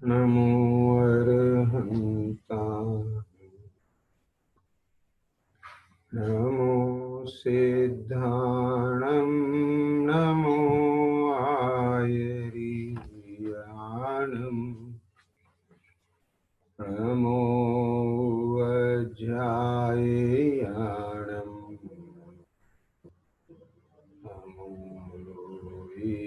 नमो अर्हन्ताय नमो सिद्धाणं नमो आयर्याणं नमो वज्राययाणं नमो लोये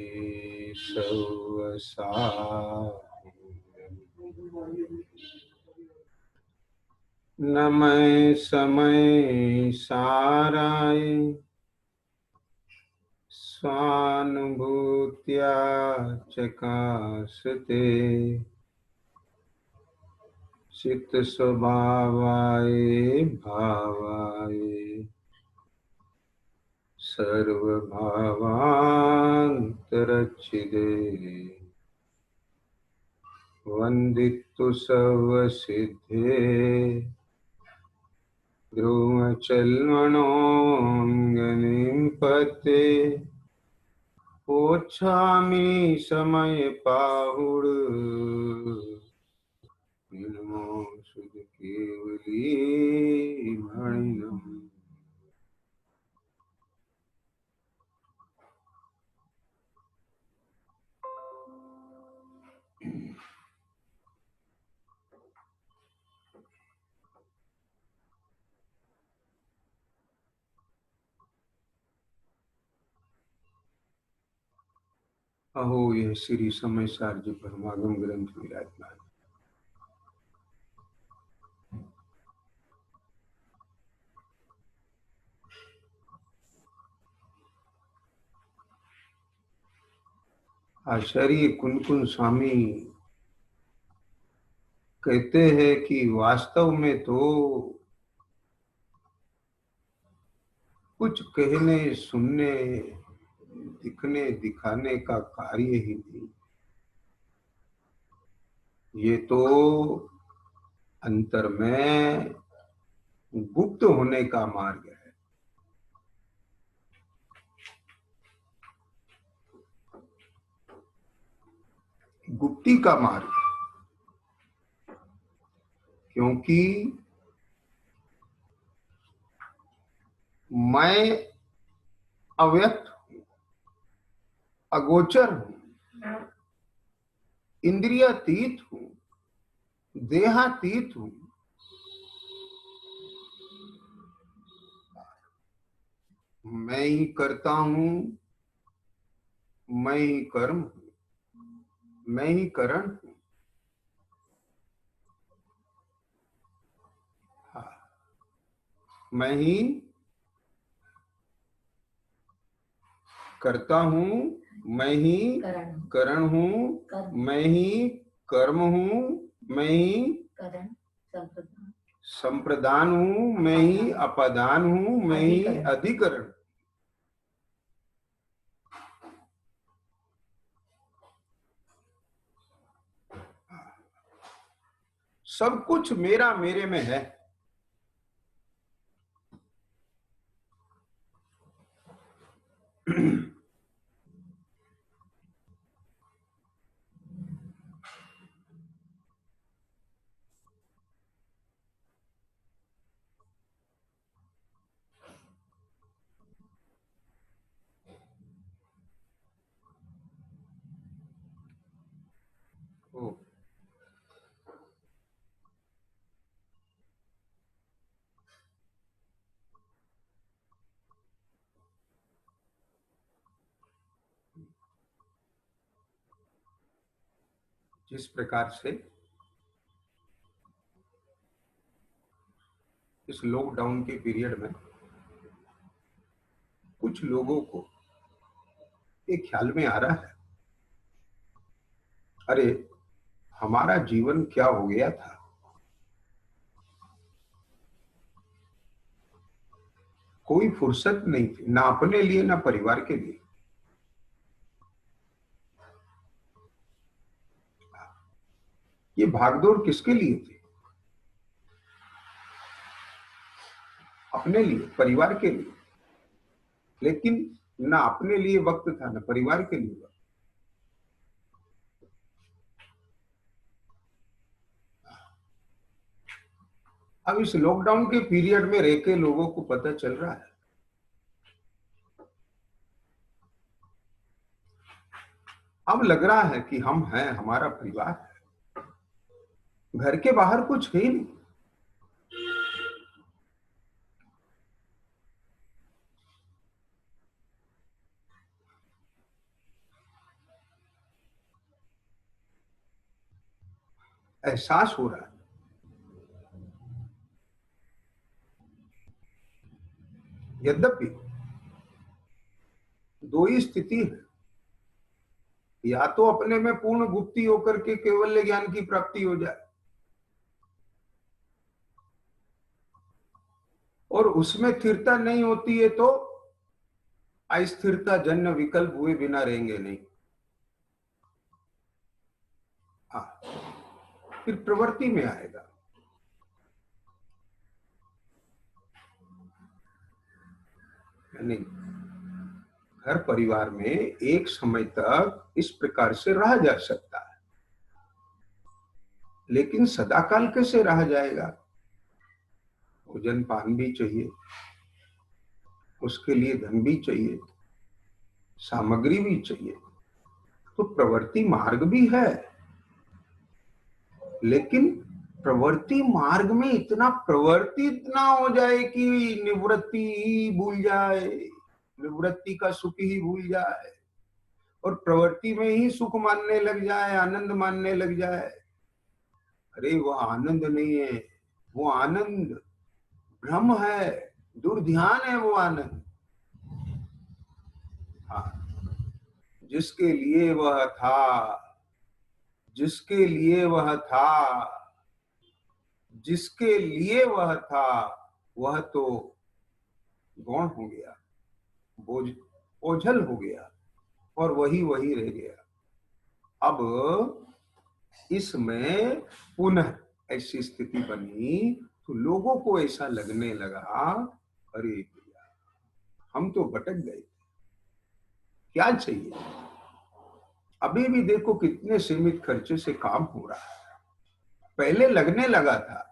नमः समय साराय स्वानुभूत्या चकासते चित्त स्वभावाय भावाय सर्वभावान्तरच्छिदे वन्दितु सर्वसिद्धे ध्रुवचल्मणोऽङ्गनीं पते पोच्छामि समय पाहुड नमो सुध केवली मणिनम्। अहो यह श्री समय सार जी परमागम ग्रंथ विराजमान। आचार्य कुनकुन स्वामी कहते हैं कि वास्तव में तो कुछ कहने सुनने दिखने दिखाने का कार्य ही नहीं, ये तो अंतर में गुप्त होने का मार्ग है। गुप्ती का मार्ग है, क्योंकि मैं अव्यक्त हूं, अगोचर हूं, इंद्रियातीत हूं, देहातीत हूं। मैं ही करता हूं, मैं ही कर्म हूं, मैं ही करण हूं। मैं ही करता हूं, मैं ही करण हूं, मैं ही कर्म हूं, मैं ही संप्रदान हूं, मैं ही अपादान हूं, मैं ही अधिकरण। सब कुछ मेरा मेरे में है। जिस प्रकार से इस लॉकडाउन के पीरियड में कुछ लोगों को एक ख्याल में आ रहा है, अरे हमारा जीवन क्या हो गया था। कोई फुर्सत नहीं थी, ना अपने लिए ना परिवार के लिए। ये भागदौड़ किसके लिए थी? अपने लिए, परिवार के लिए। लेकिन ना अपने लिए वक्त था, ना परिवार के लिए वक्त। अब इस लॉकडाउन के पीरियड में रह के लोगों को पता चल रहा है, अब लग रहा है कि हम हैं, हमारा परिवार है, घर के बाहर कुछ है ही नहीं। एहसास हो रहा है। यद्यपि दो ही स्थिति है, या तो अपने में पूर्ण गुप्ती होकर के केवल ज्ञान की प्राप्ति हो जाए, और उसमें स्थिरता नहीं होती है तो अस्थिरता जन्य विकल्प हुए बिना रहेंगे नहीं। हाँ, फिर प्रवृत्ति में आएगा। नहीं, घर परिवार में एक समय तक इस प्रकार से रहा जा सकता है, लेकिन सदाकाल कैसे रहा जाएगा? भोजन पान भी चाहिए, उसके लिए धन भी चाहिए, सामग्री भी चाहिए, तो प्रवृत्ति मार्ग भी है, लेकिन प्रवृत्ति मार्ग में इतना प्रवर्तित ना हो जाए कि निवृत्ति ही भूल जाए, निवृत्ति का सुख ही भूल जाए, और प्रवृत्ति में ही सुख मानने लग जाए, आनंद मानने लग जाए। अरे वो आनंद नहीं है, वो आनंद भ्रम है, दुर्ध्यान है वो आनंद। हाँ, जिसके लिए वह था, जिसके लिए वह था, जिसके लिए वह था, वह तो गौण हो गया, बोझ ओझल हो गया, और वही वही रह गया। अब इसमें पुनः ऐसी स्थिति बनी तो लोगों को ऐसा लगने लगा, अरे भैया हम तो भटक गए, क्या चाहिए? अभी भी देखो कितने सीमित खर्चे से काम हो रहा है। पहले लगने लगा था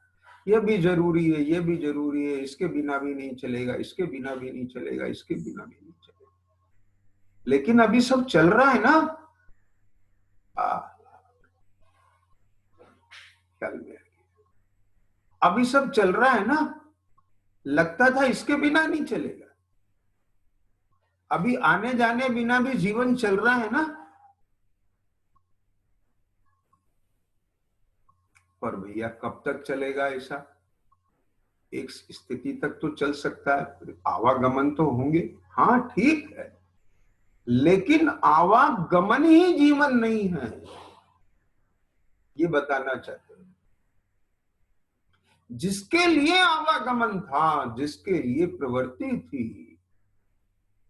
ये भी जरूरी है, ये भी जरूरी है, इसके बिना भी नहीं चलेगा, इसके बिना भी नहीं चलेगा, इसके बिना भी नहीं चलेगा, लेकिन अभी सब चल रहा है ना। ख्याल में अभी सब चल रहा है ना, लगता था इसके बिना नहीं चलेगा, अभी आने जाने बिना भी जीवन चल रहा है ना। पर भैया कब तक चलेगा ऐसा? एक स्थिति तक तो चल सकता है, आवागमन तो होंगे, हाँ ठीक है, लेकिन आवागमन ही जीवन नहीं है, ये बताना चाहते हैं। जिसके लिए आवागमन था, जिसके लिए प्रवृत्ति थी,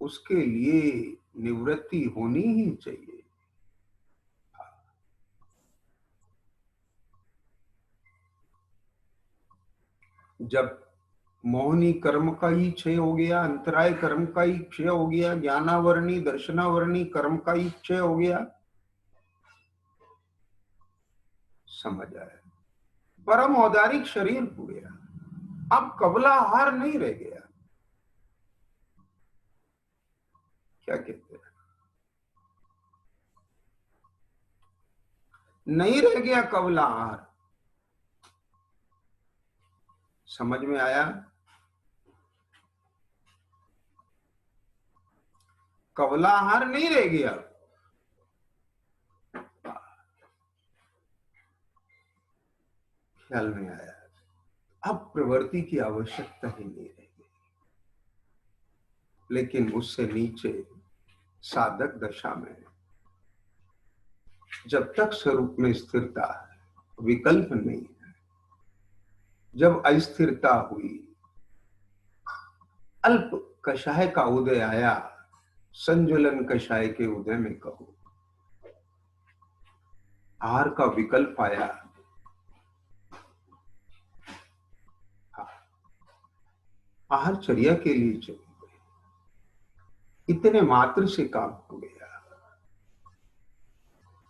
उसके लिए निवृत्ति होनी ही चाहिए। जब मोहनी कर्म का ही क्षय हो गया, अंतराय कर्म का ही क्षय हो गया, ज्ञानावरणी दर्शनावरणी कर्म का ही क्षय हो गया, समझ आया, परम औदारिक शरीर हो गया, अब कबला हार नहीं रह गया। क्या कहते हैं? नहीं रह गया कबला हार। समझ में आया? कबला हार नहीं रह गया। ख्याल में आया? अब प्रवृत्ति की आवश्यकता ही नहीं रह गई, लेकिन उससे नीचे साधक दशा में जब तक स्वरूप में स्थिरता है, विकल्प नहीं है, जब अस्थिरता हुई, अल्प कषाय का उदय आया, संजुलन कषाय के उदय में कहो, आहार का विकल्प आया, आहार चर्या के लिए चली गई, इतने मात्र से काम हो गया,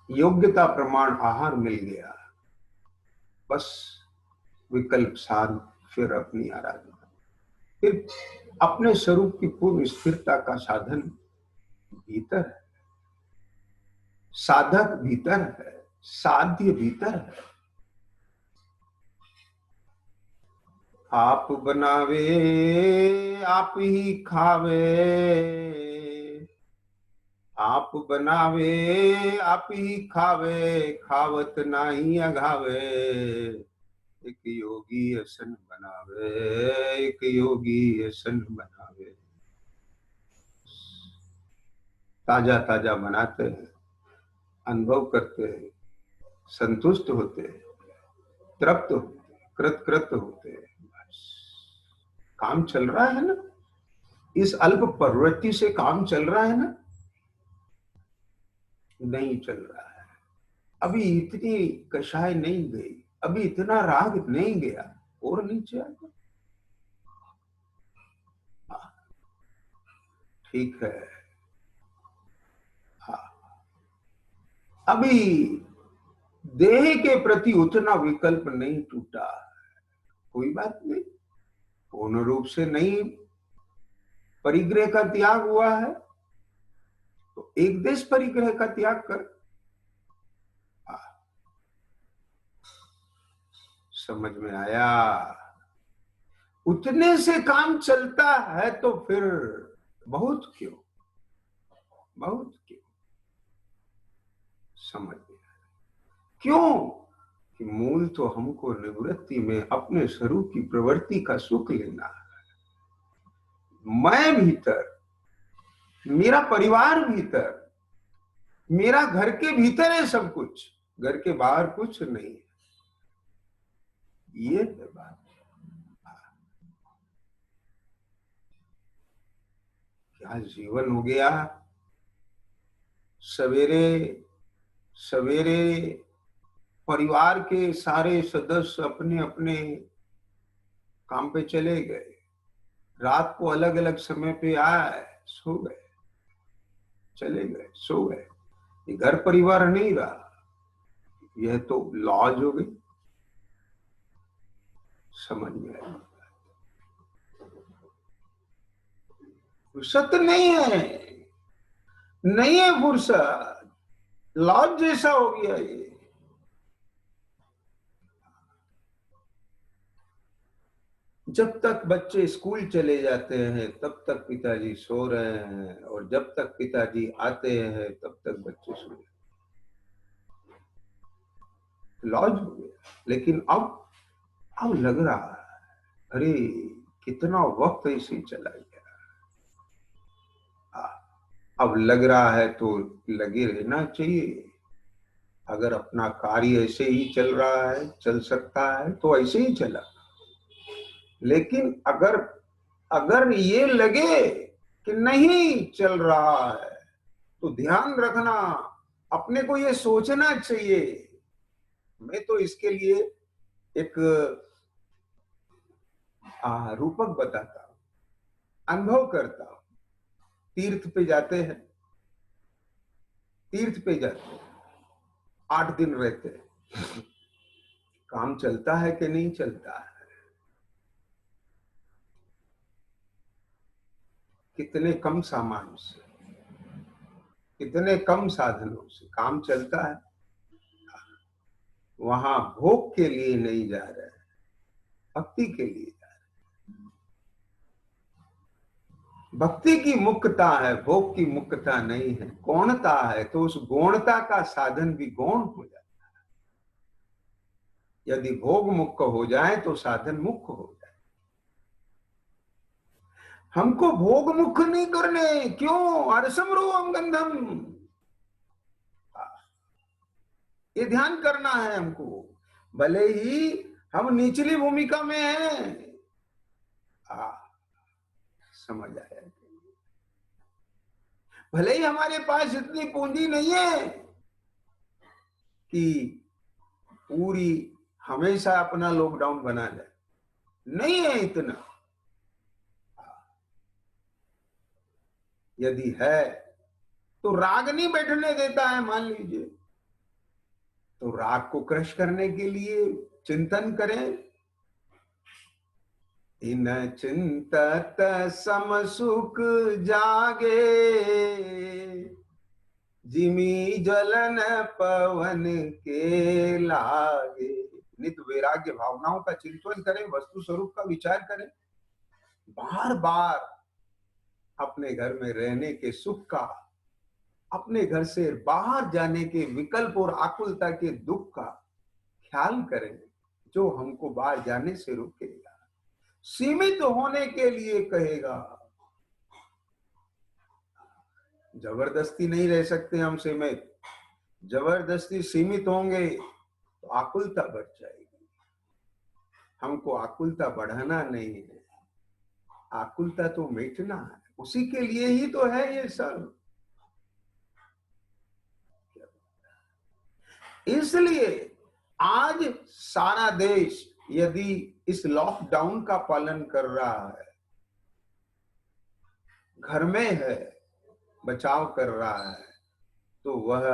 योग्यता प्रमाण आहार मिल गया, बस विकल्प साध फिर अपनी आराधना, फिर अपने स्वरूप की पूर्ण स्थिरता का साधन भीतर है, साधक भीतर है, साध्य भीतर है। आप बनावे आप ही खावे, आप बनावे आप ही खावे, खावत नाही अघावे। एक योगी असन बनावे, एक योगी असन बनावे। ताजा ताजा बनाते हैं, अनुभव करते हैं, संतुष्ट होते हैं, तृप्त होते हैं, कृत होते हैं। बस काम चल रहा है ना, इस अल्प प्रवृत्ति से काम चल रहा है ना? नहीं चल रहा है। अभी इतनी कषाय नहीं गई, अभी इतना राग नहीं गया, और नीचे आएगा। ठीक है, हाँ। अभी देह के प्रति उतना विकल्प नहीं टूटा, कोई बात नहीं, पूर्ण रूप से नहीं परिग्रह का त्याग हुआ है तो एक देश परिग्रह का त्याग कर। समझ में आया? उतने से काम चलता है तो फिर बहुत क्यों, बहुत क्यों? समझ में आया? क्यों कि मूल तो हमको निवृत्ति में अपने स्वरूप की प्रवृत्ति का सुख लेना है। मैं भीतर, मेरा परिवार भीतर, मेरा घर के भीतर है सब कुछ, घर के बाहर कुछ नहीं है। ये है बात। क्या जीवन हो गया। सवेरे सवेरे परिवार के सारे सदस्य अपने अपने काम पे चले गए, रात को अलग अलग समय पे आए, सो गए, चले गए, सो गए। ये घर परिवार नहीं रहा, यह तो लॉज हो गई। समझ में आई? फुर्सत नहीं है, नहीं है फुर्सत, लॉज जैसा हो गया ये। जब तक बच्चे स्कूल चले जाते हैं तब तक पिताजी सो रहे हैं, और जब तक पिताजी आते हैं तब तक बच्चे सो रहे हैं। लॉज हो गया। लेकिन अब लग रहा है, अरे कितना वक्त ऐसे चला गया। अब लग रहा है तो लगे रहना चाहिए। अगर अपना कार्य ऐसे ही चल रहा है, चल सकता है तो ऐसे ही चला। लेकिन अगर अगर ये लगे कि नहीं चल रहा है तो ध्यान रखना, अपने को ये सोचना चाहिए। मैं तो इसके लिए एक रूपक बताता हूं, अनुभव करता हूं। तीर्थ पे जाते हैं, तीर्थ पे जाते हैं, 8 दिन रहते हैं, काम चलता है कि नहीं चलता है? कितने कम सामान से, कितने कम साधनों से काम चलता है। वहां भोग के लिए नहीं जा रहे, भक्ति के लिए जा रहे। भक्ति की मुक्तता है, भोग की मुक्तता नहीं है, गौणता है। तो उस गौणता का साधन भी गौण हो जाता है। यदि भोग मुक्त हो जाए तो साधन मुक्त हो जाए। हमको भोग मुक्त नहीं करने, क्यों? अरसम हम गंधम, ये ध्यान करना है हमको। भले ही हम निचली भूमिका में हैं, समझ आया? भले ही हमारे पास इतनी पूंजी नहीं है कि पूरी हमेशा अपना लॉकडाउन बना जाए, नहीं है इतना। यदि है तो राग नहीं बैठने देता है, मान लीजिए, तो राग को क्रश करने के लिए चिंतन करें, इन चिंतत सम सुख जागे, जिमी ज्वलन पवन के लागे। नित वैराग्य भावनाओं का चिंतन करें, वस्तु स्वरूप का विचार करें, बार बार अपने घर में रहने के सुख का, अपने घर से बाहर जाने के विकल्प और आकुलता के दुख का ख्याल करें, जो हमको बाहर जाने से रोकेगा, सीमित होने के लिए कहेगा। जबरदस्ती नहीं रह सकते हम सीमित, जबरदस्ती सीमित होंगे तो आकुलता बढ़ जाएगी। हमको आकुलता बढ़ाना नहीं है, आकुलता तो मिटना है, उसी के लिए ही तो है ये सब। इसलिए आज सारा देश यदि इस लॉकडाउन का पालन कर रहा है, घर में है, बचाव कर रहा है, तो वह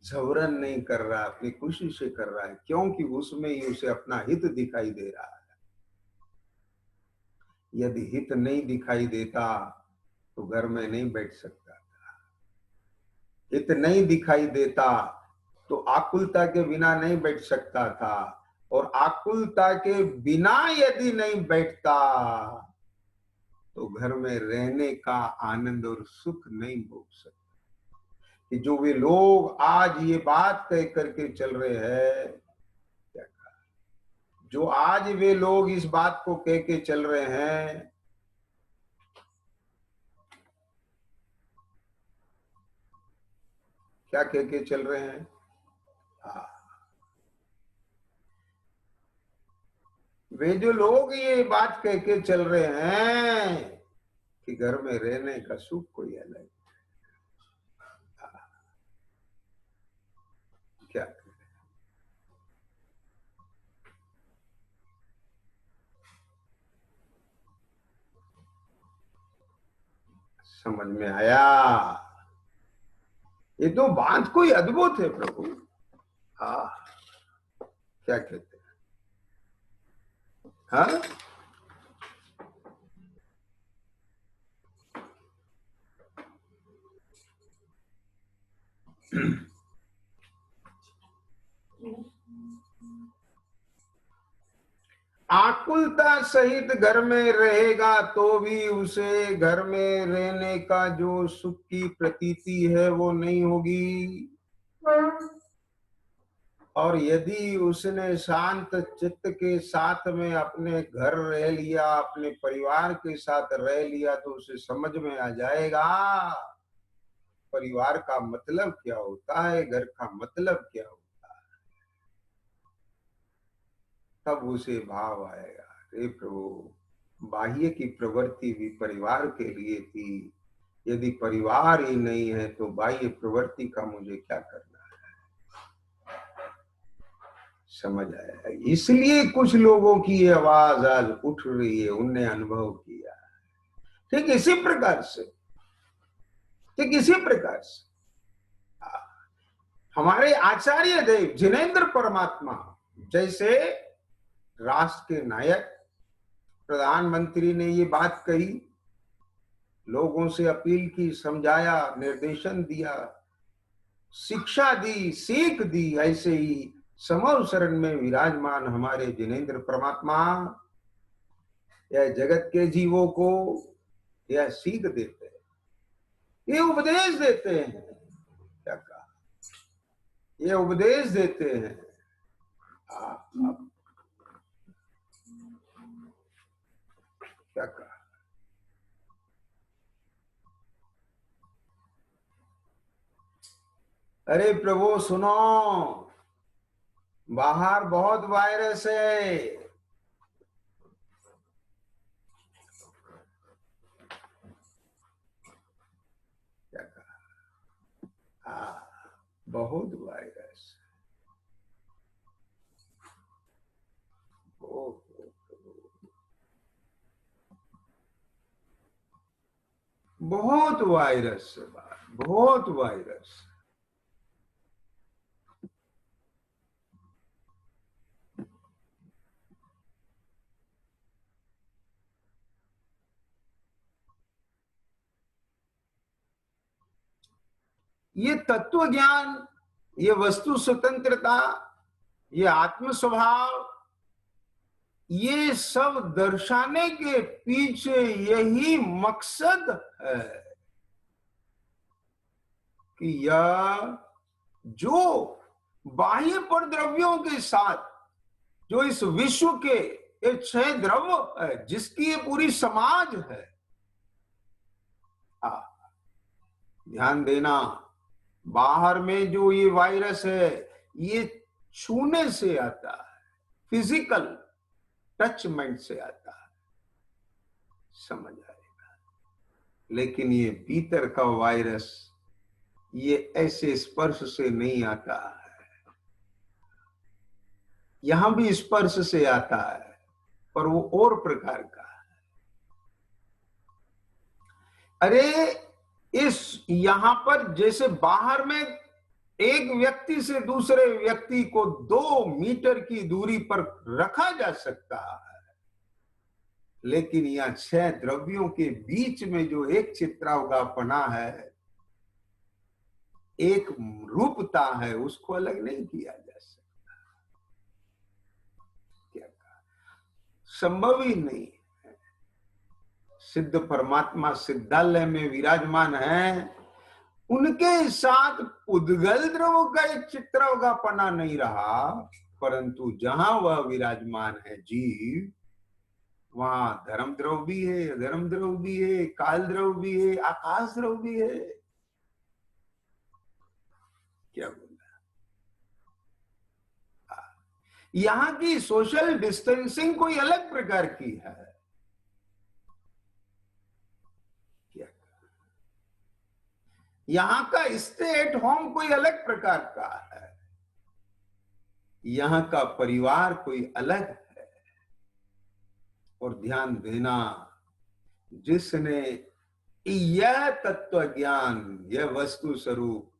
झवरन नहीं कर रहा, अपनी खुशी से कर रहा है, क्योंकि उसमें ही उसे अपना हित दिखाई दे रहा है। यदि हित नहीं दिखाई देता तो घर में नहीं बैठ सकता था। हित नहीं दिखाई देता तो आकुलता के बिना नहीं बैठ सकता था, और आकुलता के बिना यदि नहीं बैठता तो घर में रहने का आनंद और सुख नहीं भोग सकता। कि जो वे लोग आज ये बात कह करके चल रहे हैं, क्या कहा, जो आज वे लोग इस बात को कह के चल रहे हैं, क्या कह के चल रहे हैं? वे जो लोग ये बात कह के चल रहे हैं कि घर में रहने का सुख कोई अलग, क्या समझ में आया? ये तो बात कोई अद्भुत है प्रभु। हाँ, क्या कहते हैं? हाँ, आकुलता सहित घर में रहेगा तो भी उसे घर में रहने का जो सुख की प्रतीति है वो नहीं होगी। और यदि उसने शांत चित्त के साथ में अपने घर रह लिया, अपने परिवार के साथ रह लिया, तो उसे समझ में आ जाएगा परिवार का मतलब क्या होता है, घर का मतलब क्या होता है। तब उसे भाव आएगा, हे प्रभु, बाह्य की प्रवृत्ति भी परिवार के लिए थी, यदि परिवार ही नहीं है तो बाह्य प्रवृत्ति का मुझे क्या करना है। समझ आया? इसलिए कुछ लोगों की ये आवाज आज उठ रही है, उनने अनुभव किया। ठीक इसी प्रकार से, ठीक इसी प्रकार से हमारे आचार्य देव जिनेंद्र परमात्मा जैसे राष्ट्र के नायक, प्रधानमंत्री ने ये बात कही, लोगों से अपील की, समझाया, निर्देशन दिया, शिक्षा दी, सीख दी। ऐसे ही समव शरण में विराजमान हमारे जिनेंद्र परमात्मा यह जगत के जीवों को यह सीख देते हैं, ये उपदेश देते हैं। क्या कहा? ये उपदेश देते हैं। आप क्या कहा? अरे प्रभु सुनो, बाहर बहुत वायरस है। क्या कहा? बहुत वायरस, बहुत वायरस, बहुत वायरस। ये तत्व ज्ञान, ये वस्तु स्वतंत्रता, ये आत्म स्वभाव, ये सब दर्शाने के पीछे यही मकसद है कि यह जो बाह्य परद्रव्यों के साथ जो इस विश्व के ये 6 द्रव्य है, जिसकी ये पूरी समाज है, ध्यान देना, बाहर में जो ये वायरस है ये छूने से आता है, फिजिकल टचमेंट से आता है, समझ आएगा। लेकिन ये भीतर का वायरस ये ऐसे स्पर्श से नहीं आता है, यहां भी स्पर्श से आता है पर वो और प्रकार का है। अरे इस यहां पर जैसे बाहर में एक व्यक्ति से दूसरे व्यक्ति को 2 मीटर की दूरी पर रखा जा सकता है, लेकिन यहां 6 द्रव्यों के बीच में जो एक चित्रावगापना है, एक रूपता है, उसको अलग नहीं किया जा सकता। क्या कहा? संभव ही नहीं। सिद्ध परमात्मा सिद्धालय में विराजमान है, उनके साथ उद्गल द्रव का एक चित्रावगापना नहीं रहा, परंतु जहां वह विराजमान है जीव, वहां धर्म द्रव भी है, अधर्म द्रव भी है, काल द्रव भी है, आकाश द्रव भी है। क्या बोला? यहां की सोशल डिस्टेंसिंग कोई अलग प्रकार की है। क्या? यहां का स्टे एट होम कोई अलग प्रकार का है, यहां का परिवार कोई अलग है। और ध्यान देना, जिसने यह तत्व ज्ञान, यह वस्तु स्वरूप,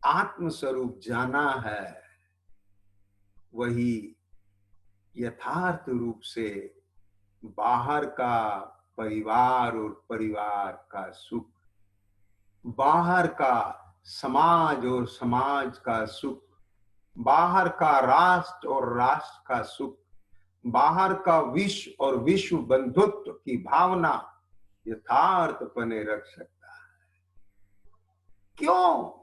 आत्म स्वरूप जाना है, वही यथार्थ रूप से बाहर का परिवार और परिवार का सुख, बाहर का समाज और समाज का सुख, बाहर का राष्ट्र और राष्ट्र का सुख, बाहर का विश्व और विश्व बंधुत्व की भावना यथार्थपने रख सकता है। क्यों?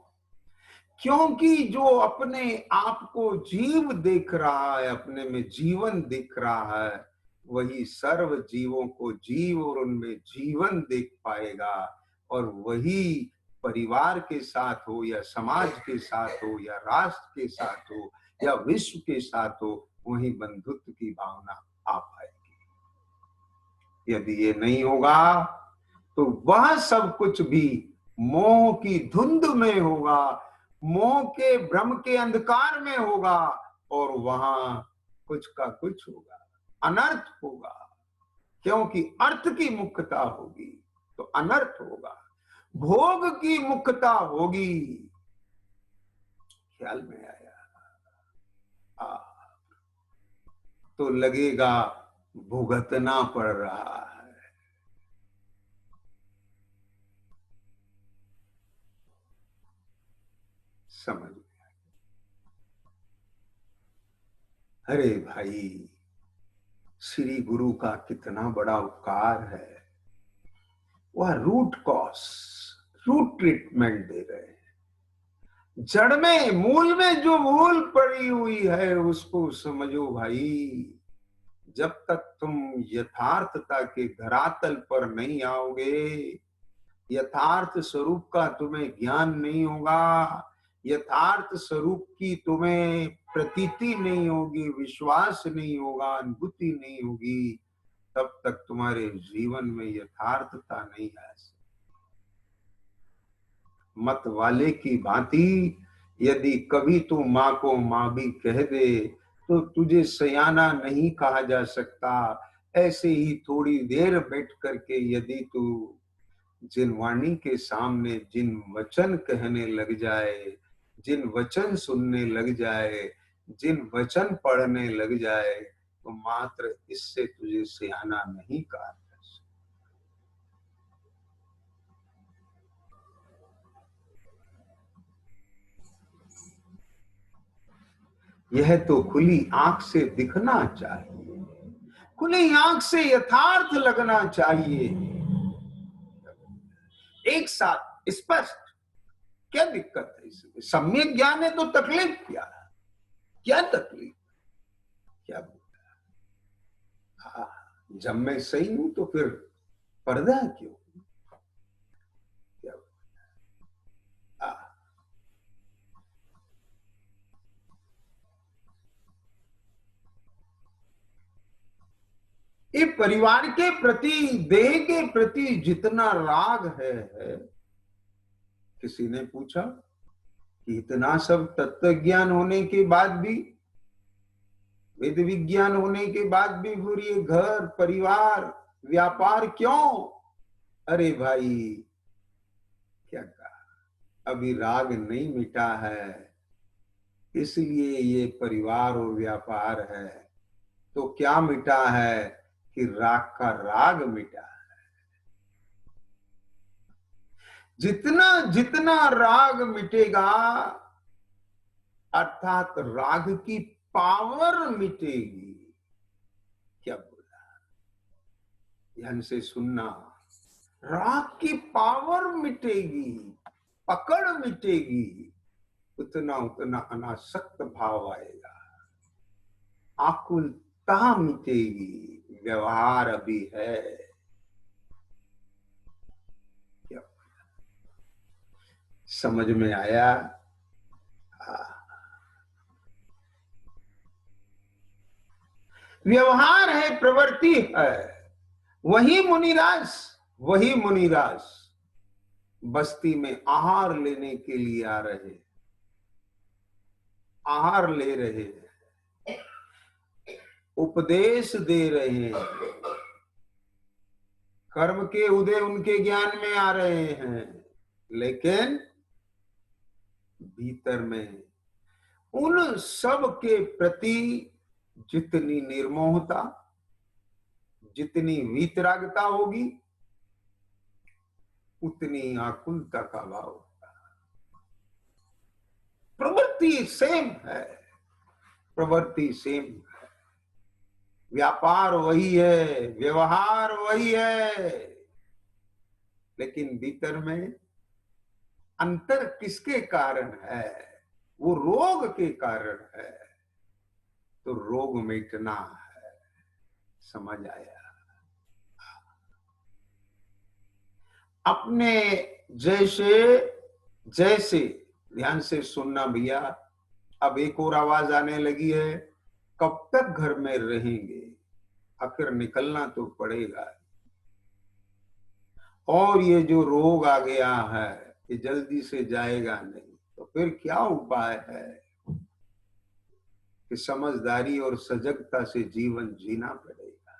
क्योंकि जो अपने आप को जीव देख रहा है, अपने में जीवन दिख रहा है, वही सर्व जीवों को जीव और उनमें जीवन देख पाएगा। और वही परिवार के साथ हो या समाज के साथ हो या राष्ट्र के साथ हो या विश्व के साथ हो, वही बंधुत्व की भावना आ पाएगी। यदि ये नहीं होगा तो वह सब कुछ भी मोह की धुंध में होगा, मोह के भ्रम के अंधकार में होगा, और वहां कुछ का कुछ होगा, अनर्थ होगा। क्योंकि अर्थ की मुख्यता होगी तो अनर्थ होगा, भोग की मुख्यता होगी। ख्याल में आया? तो लगेगा भुगतना पड़ रहा है। समझ में? अरे भाई, श्री गुरु का कितना बड़ा उपकार है। वह रूट कॉज, रूट ट्रीटमेंट दे रहे हैं। जड़ में, मूल में जो भूल पड़ी हुई है उसको समझो भाई। जब तक तुम यथार्थता के धरातल पर नहीं आओगे, यथार्थ स्वरूप का तुम्हें ज्ञान नहीं होगा, यथार्थ स्वरूप की तुम्हें प्रतीति नहीं होगी, विश्वास नहीं होगा, अनुभूति नहीं होगी, तब तक तुम्हारे जीवन में यथार्थता नहीं आ सकती। मत वाले की भांति यदि कभी तू माँ को माँ भी कह दे तो तुझे सयाना नहीं कहा जा सकता। ऐसे ही थोड़ी देर बैठ करके यदि तू जिन वाणी के सामने जिन वचन कहने लग जाए, जिन वचन सुनने लग जाए, जिन वचन पढ़ने लग जाए, तो मात्र इससे तुझे सयाना नहीं कहा। यह तो खुली आंख से दिखना चाहिए, खुली आंख से यथार्थ लगना चाहिए, एक साथ स्पष्ट। क्या दिक्कत है इसमें? सम्यक ज्ञान है तो तकलीफ क्या है? क्या तकलीफ? क्या हाँ, जब मैं सही हूं तो फिर पर्दा क्यों? क्या ये परिवार के प्रति, देह के प्रति जितना राग है, किसी ने पूछा कि इतना सब तत्व ज्ञान होने के बाद भी, वेद विज्ञान होने के बाद भी फिर ये घर परिवार व्यापार क्यों? अरे भाई, क्या कहा, अभी राग नहीं मिटा है, इसलिए ये परिवार और व्यापार है। तो क्या मिटा है कि राग का राग मिटा है। जितना जितना राग मिटेगा, अर्थात राग की पावर मिटेगी। क्या बोला? ध्यान से सुनना, राग की पावर मिटेगी, पकड़ मिटेगी, उतना उतना अनासक्त भाव आएगा, आकुलता मिटेगी, व्यवहार अभी है। क्या समझ में आया? व्यवहार है, प्रवृत्ति है। वही मुनिराज बस्ती में आहार लेने के लिए आ रहे, आहार ले रहे हैं, उपदेश दे रहे हैं, कर्म के उदय उनके ज्ञान में आ रहे हैं, लेकिन भीतर में उन सब के प्रति जितनी निर्मोहता, जितनी वीतरागता होगी, उतनी आकुलता का भाव होगा। प्रवृत्ति सेम है, प्रवृत्ति सेम है, व्यापार वही है, व्यवहार वही है, लेकिन भीतर में अंतर किसके कारण है? वो रोग के कारण है। तो रोग मिटना है। समझ आया? अपने जैसे जैसे, ध्यान से सुनना भैया, अब एक और आवाज आने लगी है, कब तक घर में रहेंगे, आखिर निकलना तो पड़ेगा। और ये जो रोग आ गया है, ये जल्दी से जाएगा नहीं, तो फिर क्या उपाय है कि समझदारी और सजगता से जीवन जीना पड़ेगा।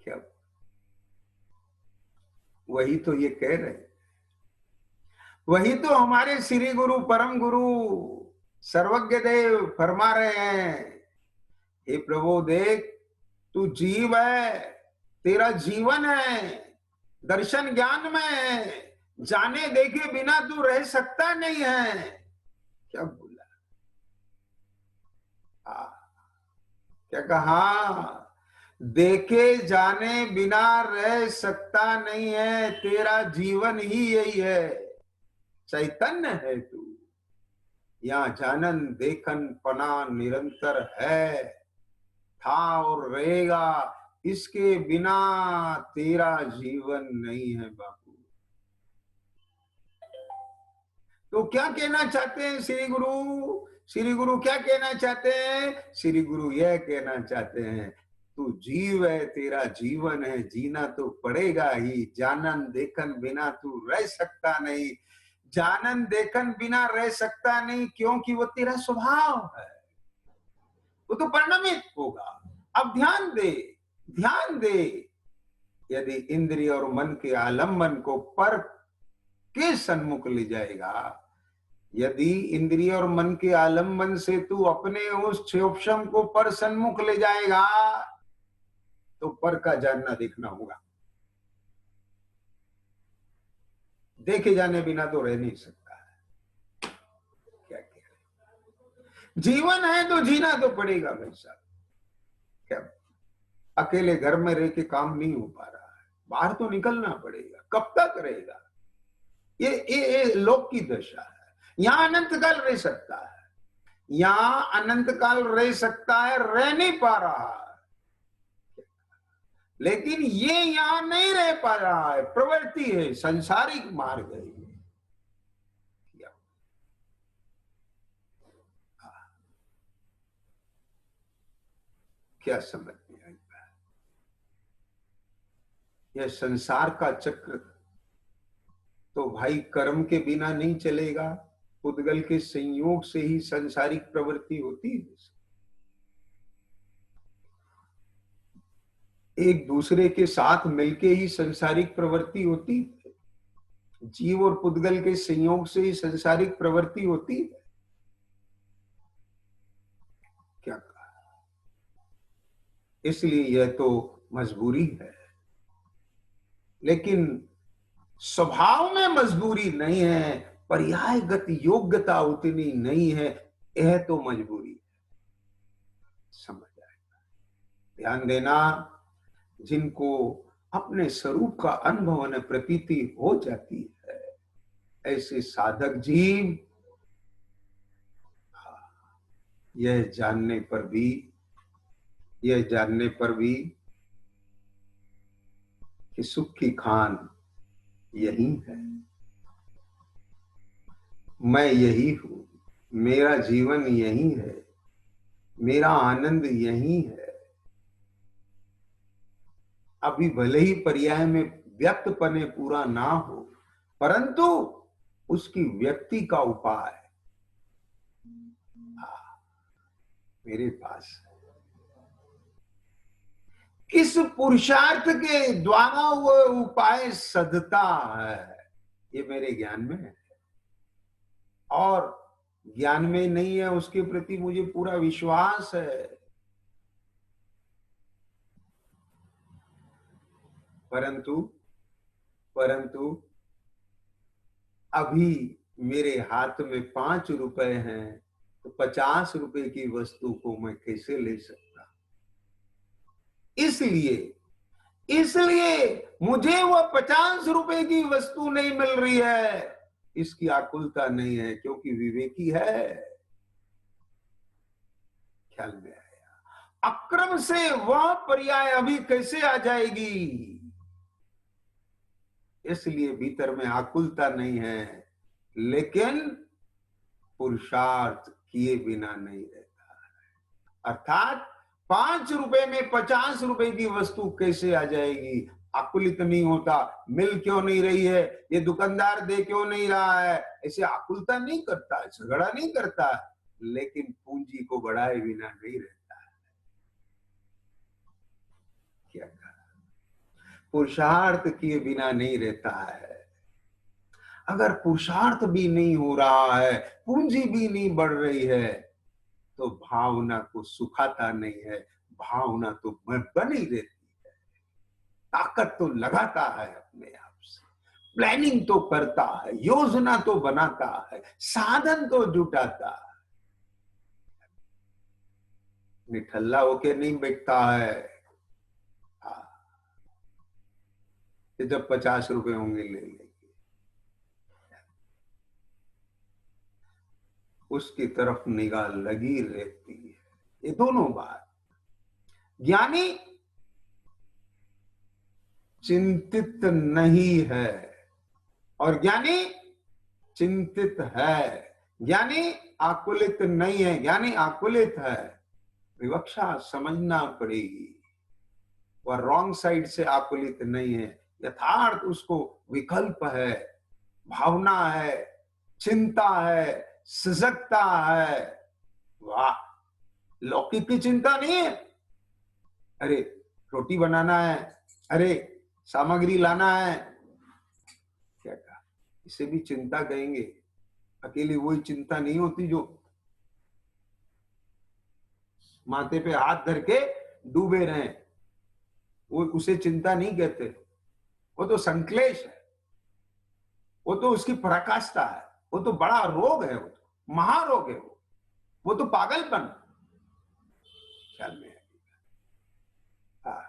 क्या वही तो ये कह रहे, वही तो हमारे श्री गुरु परम गुरु सर्वज्ञ देव फरमा रहे हैं, हे प्रभु देख, तू जीव है, तेरा जीवन है, दर्शन ज्ञान में है, जाने देखे बिना तू रह सकता नहीं है। क्या बोला? क्या कहा? देखे जाने बिना रह सकता नहीं है, तेरा जीवन ही यही है, चैतन्य है तू, यहाँ जानन देखन पना निरंतर है, था और रहेगा, इसके बिना तेरा जीवन नहीं है बापू। तो क्या कहना चाहते हैं श्री गुरु? श्री गुरु क्या कहना चाहते हैं? श्री गुरु यह कहना चाहते हैं, तू जीव है, तेरा जीवन है, जीना तो पड़ेगा ही, जानन देखन बिना तू रह सकता नहीं, जानन देखन बिना रह सकता नहीं, क्योंकि वो तेरा स्वभाव है, वो तो परिणमित होगा। अब ध्यान दे, ध्यान दे, यदि इंद्रिय और मन के आलम्बन को पर के सन्मुख ले जाएगा, यदि इंद्रिय और मन के आलम्बन से तू अपने उस क्षोभम को पर सन्मुख ले जाएगा, तो पर का जानना देखना होगा। देखे जाने बिना तो रह नहीं सकता है। क्या कह रहे? जीवन है तो जीना तो पड़ेगा भाई साहब। क्या अकेले घर में रह के काम नहीं हो पा रहा है, बाहर तो निकलना पड़ेगा। कब तक रहेगा? ये लोक की दशा है। यहां अनंत काल रह सकता है, यहां अनंत काल रह सकता है, रह नहीं पा रहा है। लेकिन ये यहां नहीं रह पा रहा है, प्रवृत्ति है, संसारिक मार्ग है। क्या समझ में आई बात? यह संसार का चक्र तो भाई कर्म के बिना नहीं चलेगा, पुद्गल के संयोग से ही संसारिक प्रवृत्ति होती है। एक दूसरे के साथ मिलके ही संसारिक प्रवृत्ति होती है। जीव और पुद्गल के संयोग से ही संसारिक प्रवृत्ति होती है। क्या कहा? इसलिए यह तो मजबूरी है, लेकिन स्वभाव में मजबूरी नहीं है, पर्यायगत योग्यता उतनी नहीं है, यह तो मजबूरी है। समझ आएगा? ध्यान देना, जिनको अपने स्वरूप का अनुभव और प्रतीति हो जाती है, ऐसे साधक जीव यह जानने पर भी कि सुख की खान यही है, मैं यही हूं, मेरा जीवन यही है, मेरा आनंद यही है। अभी भले ही पर्याय में व्यक्तपने पूरा ना हो, परंतु उसकी व्यक्ति का उपाय मेरे पास है। किस पुरुषार्थ के द्वारा वो उपाय सधता है, ये मेरे ज्ञान में है, और ज्ञान में नहीं है उसके प्रति मुझे पूरा विश्वास है। परंतु अभी मेरे हाथ में 5 रुपए हैं, तो 50 रुपए की वस्तु को मैं कैसे ले सकता? इसलिए मुझे वो 50 रुपए की वस्तु नहीं मिल रही है, इसकी आकुलता नहीं है, क्योंकि विवेकी है। ख्याल में आया? अक्रम से वह पर्याय अभी कैसे आ जाएगी? इसलिए भीतर में आकुलता नहीं है, लेकिन पुरुषार्थ किए बिना नहीं रहता है। अर्थात 5 रुपए में 50 रुपए की वस्तु कैसे आ जाएगी? आकुलित नहीं होता, मिल क्यों नहीं रही है, ये दुकानदार दे क्यों नहीं रहा है, ऐसे आकुलता नहीं करता, झगड़ा नहीं करता, लेकिन पूंजी को बढ़ाए बिना नहीं रहता है। क्या कहा? पुरुषार्थ किए बिना नहीं रहता है। अगर पुरुषार्थ भी नहीं हो रहा है, पूंजी भी नहीं बढ़ रही है, तो भावना को सुखाता नहीं है, भावना तो बनी रहती है। ताकत तो लगाता है अपने आप से, प्लानिंग तो करता है, योजना तो बनाता है, साधन तो जुटाता है। निठल्ला होके नहीं बैठता है। जब 50 रुपए होंगे ले लेंगे, उसकी तरफ निगाह लगी रहती है। ये दोनों बात। ज्ञानी चिंतित नहीं है और ज्ञानी चिंतित है। ज्ञानी आकुलित नहीं है, ज्ञानी आकुलित है। विवक्षा समझना पड़ेगी। वह रॉन्ग साइड से आकुलित नहीं है, यथार्थ उसको विकल्प है, भावना है, चिंता है, सजगता है। वाह, लौकिक की चिंता नहीं है, अरे रोटी बनाना है, अरे सामग्री लाना है, क्या कहा, इसे भी चिंता कहेंगे। अकेली वही चिंता नहीं होती जो माथे पे हाथ धर के डूबे रहे, वो उसे चिंता नहीं कहते, वो तो संक्लेश है, वो तो उसकी पराकाष्ठा है, वो तो बड़ा रोग है, वो तो महारोग है। वो वो तो पागलपन ख्याल में है। हाँ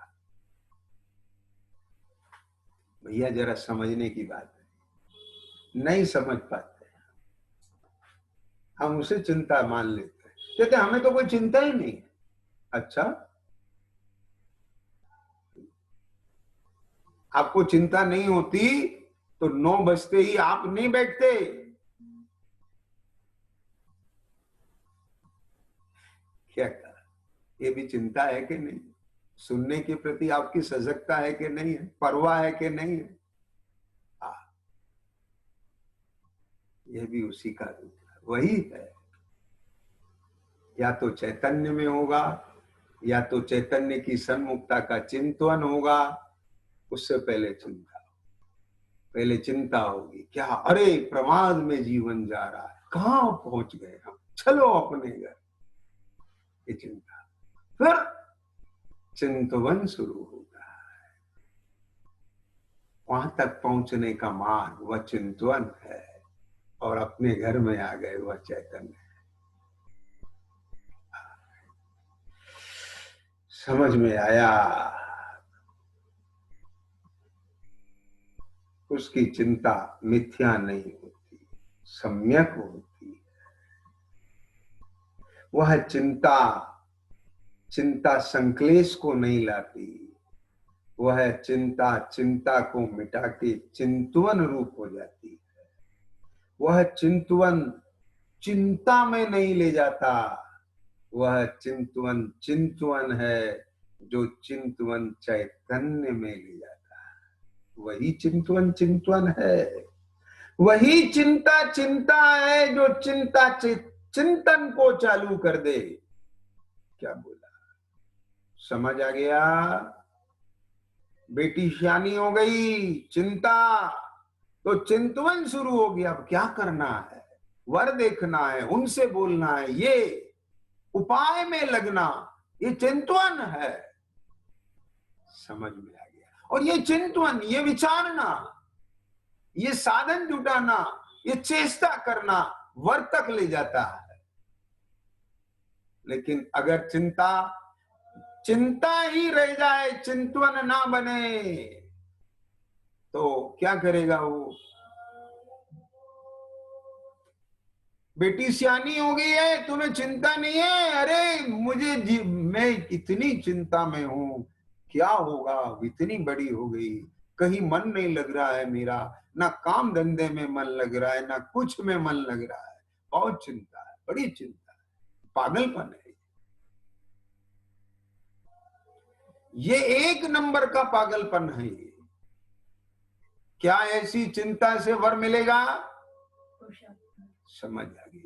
भैया जरा समझने की बात है, नहीं समझ पाते, हम उसे चिंता मान लेते हैं, कहते हमें तो कोई चिंता ही नहीं है। अच्छा, आपको चिंता नहीं होती तो 9 बजते ही आप नहीं बैठते। क्या कहा, ये भी चिंता है कि नहीं? सुनने के प्रति आपकी सजगता है कि नहीं है, परवाह है कि नहीं है? आ, ये भी उसी का रूप है, वही है। या तो चैतन्य में होगा, या तो चैतन्य की सन्मुखता का चिंतन होगा। उससे पहले चिंता, पहले चिंता होगी क्या, अरे प्रमाद में जीवन जा रहा है, कहां पहुंच गए हम, चलो अपने घर, ये चिंता। फिर चिंतवन शुरू होगा, वहां तक पहुंचने का मार्ग वह चिंतवन है, और अपने घर में आ गए वह चैतन्य। समझ में आया? उसकी चिंता मिथ्या नहीं होती, सम्यक होती है। वह चिंता, चिंता संक्लेश को नहीं लाती, वह चिंता चिंता को मिटा के चिंतवन रूप हो जाती है। वह चिंतवन चिंता में नहीं ले जाता, वह चिंतवन चिंतवन है जो चिंतवन चैतन्य में ले जाता है। वही चिंतवन चिंतवन है, वही चिंता चिंता है जो चिंता चिंतन को चालू कर दे। क्या बोला, समझ आ गया? बेटी सियानी हो गई, चिंता तो चिंतवन शुरू हो गया। अब क्या करना है, वर देखना है, उनसे बोलना है, ये उपाय में लगना, ये चिंतवन है। समझ में आ गया? और ये चिंतवन, ये विचारना, ये साधन जुटाना, ये चेष्टा करना वर तक ले जाता है। लेकिन अगर चिंता चिंता ही रह जाए, चिंतवन ना बने, तो क्या करेगा वो? बेटी सियानी हो गई है, तुम्हें चिंता नहीं है, अरे मुझे मैं इतनी चिंता में हूं, क्या होगा, इतनी बड़ी हो गई, कहीं मन नहीं लग रहा है मेरा, ना काम धंधे में मन लग रहा है, ना कुछ में मन लग रहा है, बहुत चिंता है, बड़ी चिंता है। पागलपन है ये, एक नंबर का पागलपन है ये। क्या ऐसी चिंता से वर मिलेगा? समझ आ गई?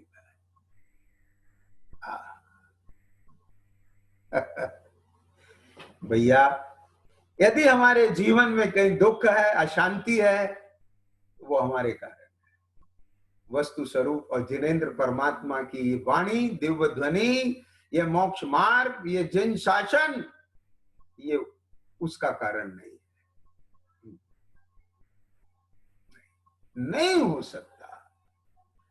भैया यदि हमारे जीवन में कहीं दुख है, अशांति है, वो हमारे कारण है। वस्तु स्वरूप और जिनेन्द्र परमात्मा की ये वाणी, दिव्य ध्वनि, ये मोक्ष मार्ग, ये जिन शासन, ये उसका कारण नहीं, नहीं हो सकता।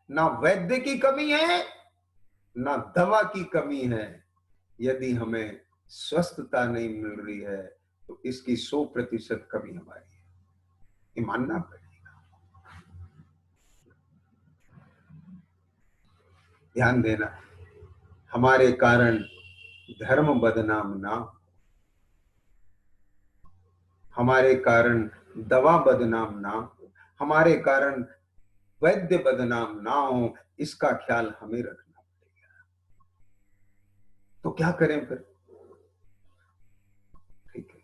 ना वैद्य की कमी है, ना दवा की कमी है। यदि हमें स्वस्थता नहीं मिल रही है तो इसकी 100% कमी हमारी है, ये मानना पड़ेगा। ध्यान देना, हमारे कारण धर्म बदनाम ना हो, हमारे कारण दवा बदनाम ना हो, हमारे कारण वैद्य बदनाम ना हो, इसका ख्याल हमें रखना पड़ेगा। तो क्या करें फिर? ठीक है,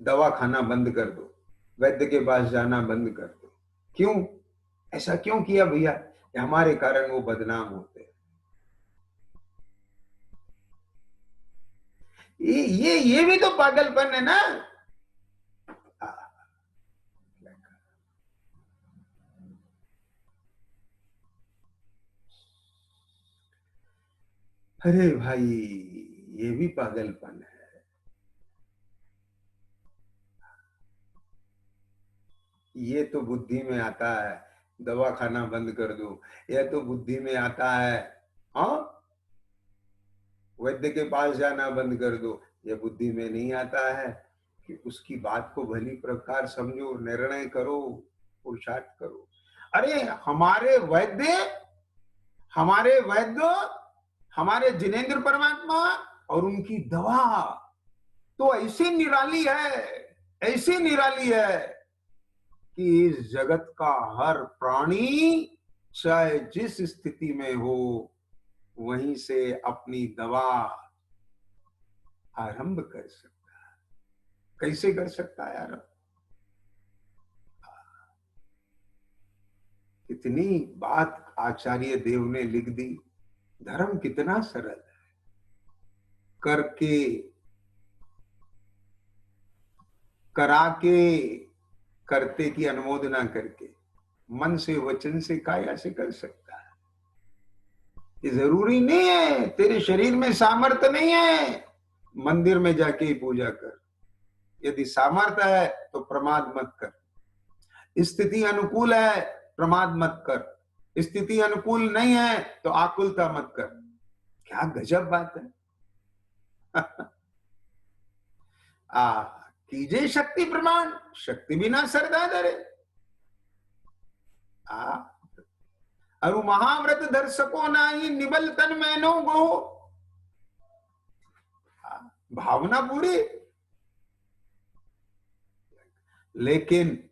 दवा खाना बंद कर दो, वैद्य के पास जाना बंद कर दो। क्यों ऐसा क्यों किया भैया? हमारे कारण वो बदनाम होते हैं। ये भी तो पागलपन है ना। अरे भाई, ये भी पागलपन है। ये तो बुद्धि में आता है, दवा खाना बंद कर दो, यह तो बुद्धि में आता है। हाँ, वैद्य के पास जाना बंद कर दो। ये बुद्धि में नहीं आता है कि उसकी बात को भली प्रकार समझो, निर्णय करो, पुरुषार्थ करो। अरे हमारे वैद्य, हमारे जिनेंद्र परमात्मा और उनकी दवा तो ऐसी निराली है, ऐसी निराली है कि इस जगत का हर प्राणी चाहे जिस स्थिति में हो वहीं से अपनी दवा आरंभ कर सकता है। कैसे कर सकता है आरंभ? कितनी बात आचार्य देव ने लिख दी। धर्म कितना सरल है। करके, करा के, करते की अनुमोदना करके, मन से, वचन से, काया से कर सकता है। ये जरूरी नहीं है, तेरे शरीर में सामर्थ्य नहीं है, मंदिर में जाके ही पूजा कर। यदि सामर्थ्य है तो प्रमाद मत कर। स्थिति अनुकूल है, प्रमाद मत कर। स्थिति अनुकूल नहीं है तो आकुलता मत कर। क्या गजब बात है। कीजे शक्ति प्रमाण, शक्ति बिना सरदा धरे। अरु महाव्रत धर सको नाही, निबल तन मैनो गो। भावना पूरी। लेकिन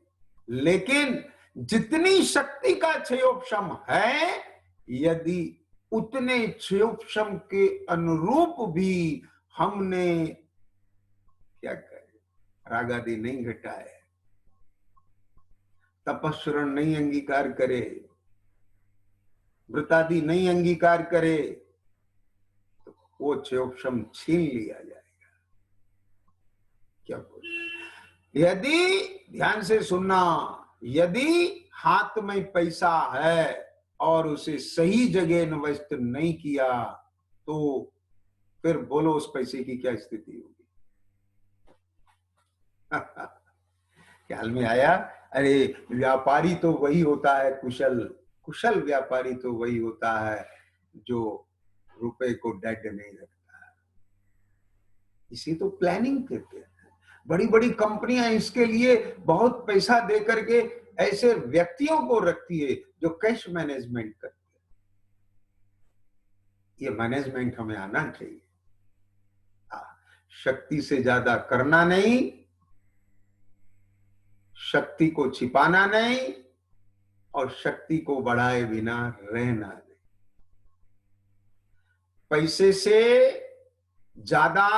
जितनी शक्ति का क्षयोपशम है, यदि उतने क्षयोपशम के अनुरूप भी हमने क्या करे, रागादि नहीं घटाए, तपस्वरण नहीं अंगीकार करे, व्रतादि नहीं अंगीकार करे, तो वो क्षयोपशम छीन लिया जाएगा। क्या बोल? यदि, ध्यान से सुनना, यदि हाथ में पैसा है और उसे सही जगह इन्वेस्ट नहीं किया तो फिर बोलो उस पैसे की क्या स्थिति होगी। ख्याल में आया? अरे व्यापारी तो वही होता है कुशल व्यापारी तो वही होता है जो रुपए को डेड नहीं रखता है। इसी तो प्लानिंग कहते हैं। बड़ी बड़ी कंपनियां इसके लिए बहुत पैसा दे करके ऐसे व्यक्तियों को रखती है जो कैश मैनेजमेंट करते हैं। ये मैनेजमेंट हमें आना चाहिए। शक्ति से ज्यादा करना नहीं, शक्ति को छिपाना नहीं, और शक्ति को बढ़ाए बिना रहना नहीं। पैसे से ज्यादा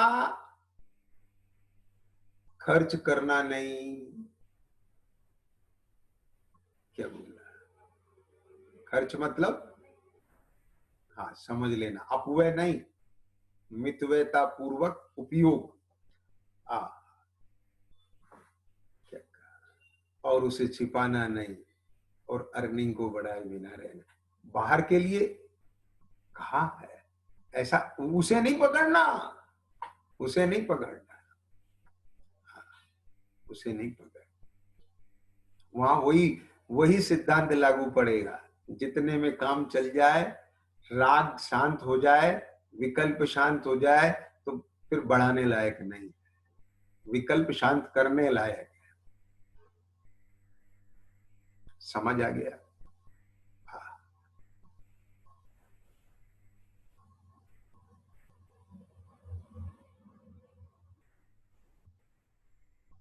खर्च करना नहीं। क्या बोला? खर्च मतलब, हाँ समझ लेना, अपव्यय नहीं, मितव्ययता पूर्वक उपयोग। क्या कहा? और उसे छिपाना नहीं और अर्निंग को बढ़ाए बिना रहना। बाहर के लिए कहा है ऐसा, उसे नहीं पकड़ना, उसे नहीं पकड़ना, उसे नहीं पकड़ना। वहां वही सिद्धांत लागू पड़ेगा। जितने में काम चल जाए, राग शांत हो जाए, विकल्प शांत हो जाए, तो फिर बढ़ाने लायक नहीं। विकल्प शांत करने लायक है। समझ आ गया?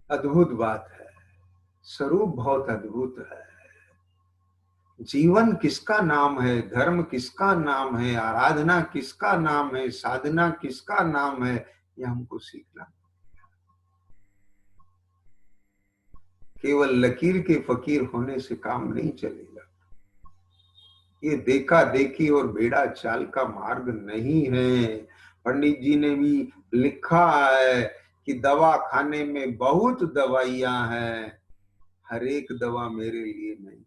अद्भुत बात है। स्वरूप बहुत अद्भुत है। जीवन किसका नाम है, धर्म किसका नाम है, आराधना किसका नाम है, साधना किसका नाम है, ये हमको सीखना। केवल लकीर के फकीर होने से काम नहीं चलेगा। ये देखा देखी और भेड़ा चाल का मार्ग नहीं है। पंडित जी ने भी लिखा है कि दवा खाने में बहुत दवाइयां हैं, हर एक दवा मेरे लिए नहीं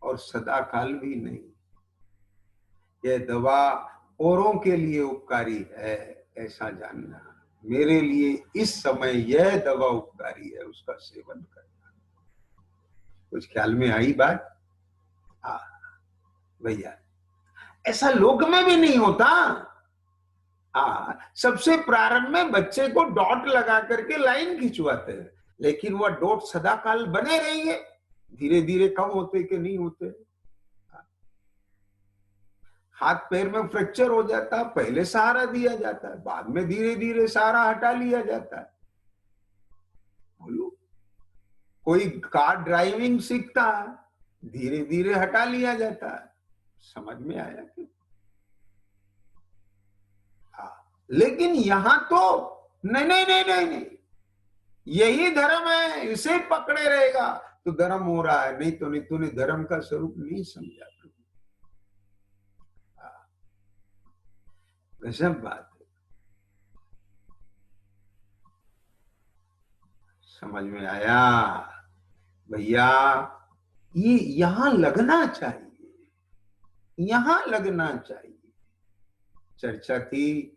और सदा काल भी नहीं। यह दवा औरों के लिए उपकारी है, ऐसा जानना। मेरे लिए इस समय यह दवा उपकारी है, उसका सेवन करना। कुछ ख्याल में आई बात? हाँ भैया, ऐसा लोक में भी नहीं होता। सबसे प्रारंभ में बच्चे को डॉट लगा करके लाइन खिंचवाते हैं, लेकिन वह डॉट सदा काल बने रहेंगे, धीरे धीरे कम होते कि नहीं होते। हाथ पैर में फ्रैक्चर हो जाता है, पहले सहारा दिया जाता है, बाद में धीरे धीरे सहारा हटा लिया जाता है। बोलो, कोई कार ड्राइविंग सीखता है, धीरे धीरे हटा लिया जाता है। समझ में आया कि? लेकिन यहां तो नहीं नहीं नहीं नहीं नहीं, यही धर्म है, इसे पकड़े रहेगा तो धर्म हो रहा है, नहीं तो नहीं। तूने धर्म का स्वरूप नहीं समझा। गजब बात है, समझ में आया भैया? ये यहां लगना चाहिए, यहां लगना चाहिए। चर्चा थी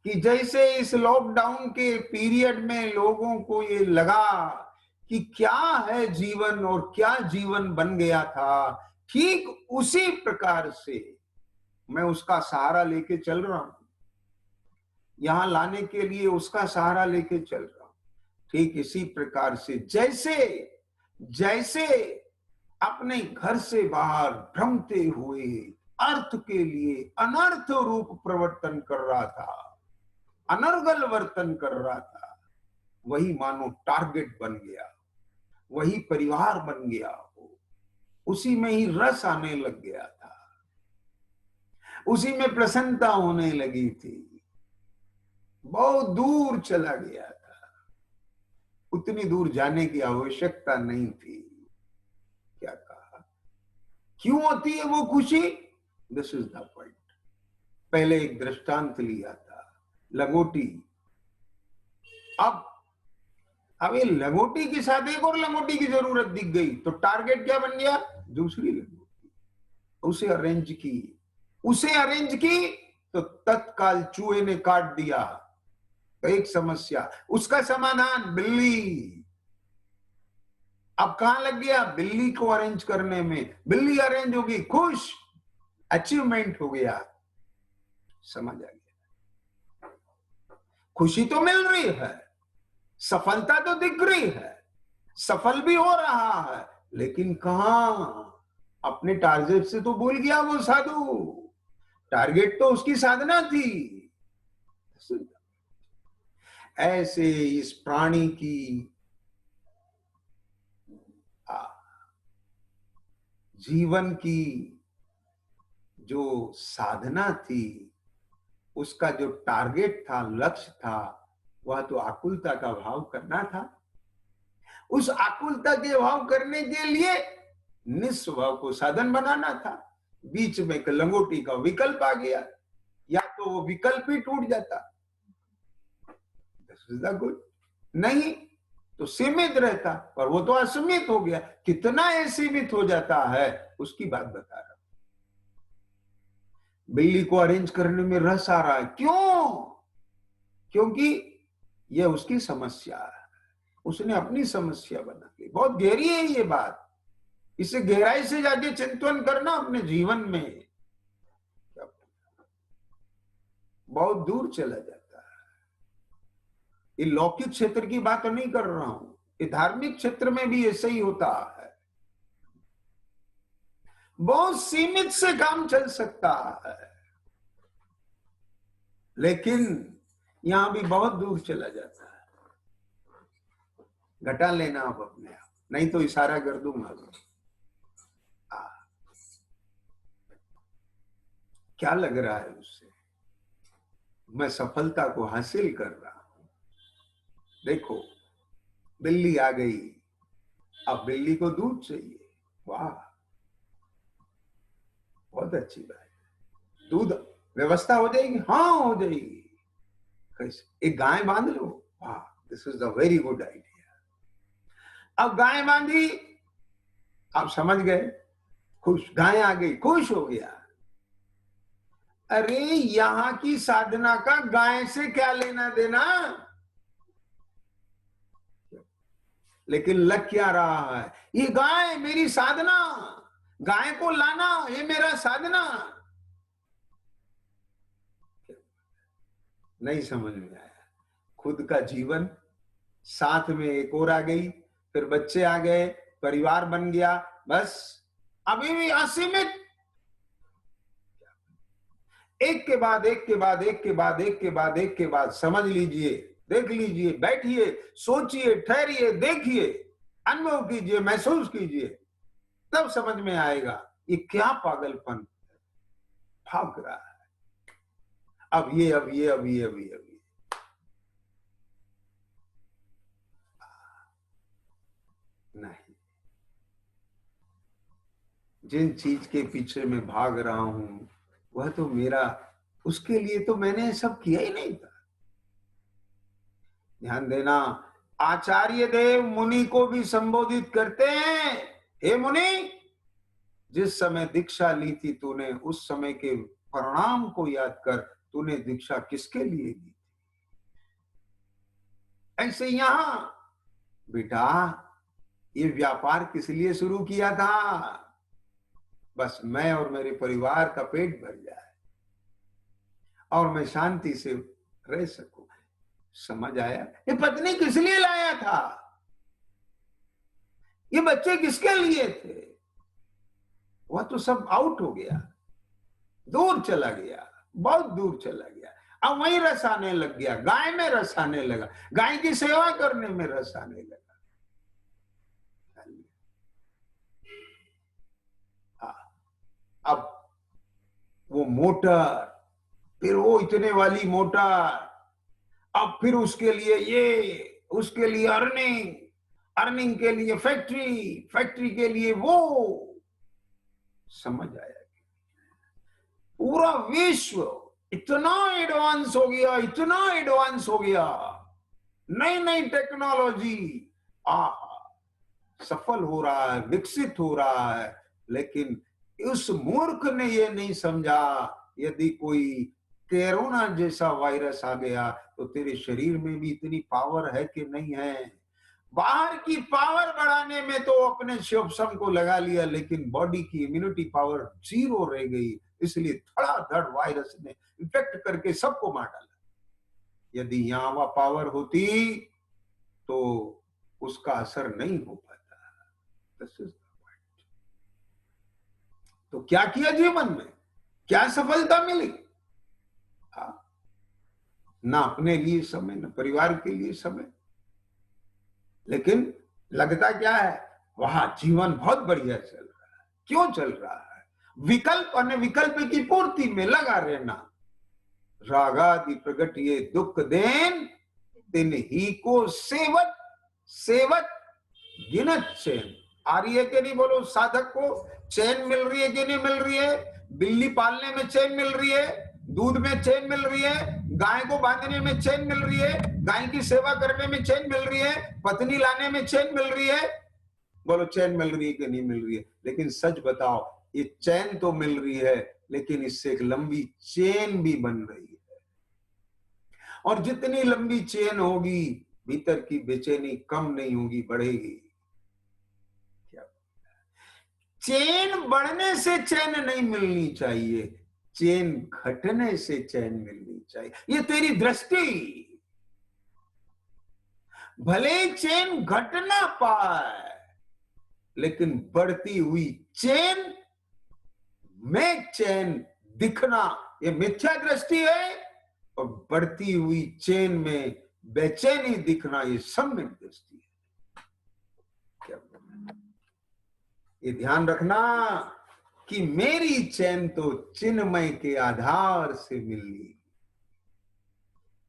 कि जैसे इस लॉकडाउन के पीरियड में लोगों को ये लगा कि क्या है जीवन और क्या जीवन बन गया था, ठीक उसी प्रकार से मैं उसका सहारा लेके चल रहा हूं, यहां लाने के लिए उसका सहारा लेके चल रहा हूं। ठीक इसी प्रकार से जैसे जैसे अपने घर से बाहर भ्रमते हुए अर्थ के लिए अनर्थ रूप प्रवर्तन कर रहा था, अनर्गल वर्तन कर रहा था, वही मानो टारगेट बन गया, वही परिवार बन गया हो, उसी में ही रस आने लग गया था, उसी में प्रसन्नता होने लगी थी, बहुत दूर चला गया था, उतनी दूर जाने की आवश्यकता नहीं थी। क्या कहा? क्यों होती है वो खुशी? This is the point. पहले एक दृष्टांत लिया था, लंगोटी। अब ये लंगोटी के साथ एक और लंगोटी की जरूरत दिख गई, तो टारगेट क्या बन गया? दूसरी लंगोटी। उसे अरेंज की तो तत्काल चूहे ने काट दिया। तो एक समस्या, उसका समाधान बिल्ली। अब कहां लग गया? बिल्ली को अरेंज करने में। बिल्ली अरेंज होगी, खुश, अचीवमेंट हो गया। समझ आ गया? खुशी तो मिल रही है, सफलता तो दिख रही है, सफल भी हो रहा है, लेकिन कहां? अपने टारगेट से तो भूल गया वो साधु। टारगेट तो उसकी साधना थी। ऐसे इस प्राणी की जीवन की जो साधना थी, उसका जो टारगेट था, लक्ष्य था, वह तो आकुलता का भाव करना था। उस आकुलता के भाव करने के लिए निस्वभाव को साधन बनाना था। बीच में एक लंगोटी का विकल्प आ गया, या तो वो विकल्प ही टूट जाता, गुड, नहीं तो सीमित रहता, पर वो तो असीमित हो गया। कितना असीमित हो जाता है उसकी बात बता रहा हूं। बिल्ली को अरेंज करने में रस आ रहा है, क्यों? क्योंकि यह उसकी समस्या है, उसने अपनी समस्या बना ली। बहुत गहरी है ये बात, इसे गहराई से जाके चिंतन करना अपने जीवन में, बहुत दूर चला जाता है। ये लौकिक क्षेत्र की बात नहीं कर रहा हूं, ये धार्मिक क्षेत्र में भी ऐसा ही होता है। बहुत सीमित से काम चल सकता है, लेकिन यहां भी बहुत दूर चला जाता है। घटा लेना आप अपने आप, नहीं तो इशारा कर दूंगा। क्या लग रहा है उससे? मैं सफलता को हासिल कर रहा हूं। देखो, बिल्ली आ गई, अब बिल्ली को दूध चाहिए। वाह, बहुत अच्छी बात। दूध व्यवस्था हो जाएगी? हाँ, हो जाएगी। कैसे? एक गाय बांध लो। वाह, this is a very good idea. अब गाय बांधी, आप समझ गए, खुश, गाय आ गई, खुश हो गया। अरे यहां की साधना का गाय से क्या लेना देना? लेकिन लग क्या रहा है? ये गाय मेरी साधना, गाय को लाना ये मेरा साधना। नहीं समझ में आया। खुद का जीवन, साथ में एक और आ गई, फिर बच्चे आ गए, परिवार बन गया, बस अभी भी असीमित, एक के बाद एक के बाद एक के बाद एक के बाद एक के बाद। समझ लीजिए, देख लीजिए, बैठिए, सोचिए, ठहरिए, देखिए, अनुभव कीजिए, महसूस कीजिए, तब समझ में आएगा ये क्या पागलपन भाग रहा है। अब ये, अब ये, अब ये, अब ये, अब ये। नहीं, जिन चीज के पीछे मैं भाग रहा हूं वह तो मेरा, उसके लिए तो मैंने सब किया ही नहीं था। ध्यान देना, आचार्य देव मुनि को भी संबोधित करते हैं, हे मुनि, जिस समय दीक्षा ली थी तूने, उस समय के परिणाम को याद कर, तूने दीक्षा किसके लिए ली थी। ऐसे यहां बेटा, ये व्यापार किस लिए शुरू किया था? बस मैं और मेरे परिवार का पेट भर जाए और मैं शांति से रह सकूं। समझ आया? ये पत्नी किस लिए लाया था? ये बच्चे किसके लिए थे? वह तो सब आउट हो गया, दूर चला गया, बहुत दूर चला गया। अब वही रस आने लग गया, गाय में रस आने लगा, गाय की सेवा करने में रस आने लगा। अब वो मोटर, फिर वो इतने वाली मोटर, अब फिर उसके लिए ये, उसके लिए अर्निंग, अर्निंग के लिए फैक्ट्री, फैक्ट्री के लिए वो। समझ आया? पूरा विश्व इतना एडवांस हो गया, इतना एडवांस हो गया, नई नई टेक्नोलॉजी सफल हो रहा है, विकसित हो रहा है, लेकिन उस मूर्ख ने ये नहीं समझा, यदि कोई कोरोना जैसा वायरस आ गया तो तेरे शरीर में भी इतनी पावर है कि नहीं है। बाहर की पावर बढ़ाने में तो अपने शिवसम को लगा लिया, लेकिन बॉडी की इम्यूनिटी पावर जीरो रह गई, इसलिए धड़ाधड़ वायरस ने इफेक्ट करके सबको मार डाला। यदि यहाँ वह पावर होती तो उसका असर नहीं हो पाता। तो क्या किया जीवन में, क्या सफलता मिली? ना अपने लिए समय, ना परिवार के लिए समय, लेकिन लगता क्या है, वहां जीवन बहुत बढ़िया चल रहा है। क्यों चल रहा है? विकल्प और विकल्प की पूर्ति में लगा रहना। रागादि प्रगट ये दुख देन, तिन ही को सेवत, सेवत गिनत चैन। आ रही है कि नहीं बोलो? साधक को चैन मिल रही है कि नहीं मिल रही है? बिल्ली पालने में चैन मिल रही है, दूध में चैन मिल रही है, गाय को बांधने में चैन मिल रही है, गाय की सेवा करने में चैन मिल रही है, पत्नी लाने में चैन मिल रही है। बोलो चैन मिल रही है कि नहीं मिल रही है? लेकिन सच बताओ, ये चैन तो मिल रही है, लेकिन इससे एक लंबी चेन भी बन रही है, और जितनी लंबी चेन होगी भीतर की बेचैनी कम नहीं होगी, बढ़ेगी। चेन बढ़ने से चैन नहीं मिलनी चाहिए, चेन घटने से चैन मिलनी चाहिए। ये तेरी दृष्टि। भले चेन घट ना पाए, लेकिन बढ़ती हुई चेन में चैन दिखना, ये मिथ्या दृष्टि है, और बढ़ती हुई चेन में बेचैनी दिखना, ये सम्यक दृष्टि है। क्या ये ध्यान रखना कि मेरी चैन तो चिन्मय के आधार से मिली।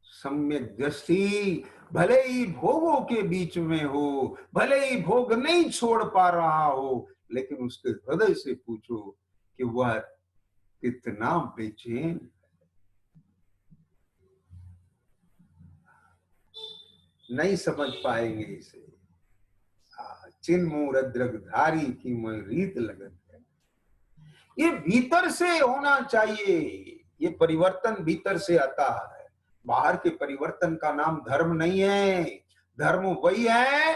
सम्यक दृष्टि भले ही भोगों के बीच में हो, भले ही भोग नहीं छोड़ पा रहा हो, लेकिन उसके हृदय से पूछो कि वह कितना बेचैन। नहीं समझ पाएंगे इसे। चिन्मूरद्रगधारी की मैं रीत लगत है। ये भीतर से होना चाहिए, ये परिवर्तन भीतर से आता है। बाहर के परिवर्तन का नाम धर्म नहीं है। धर्म वही है,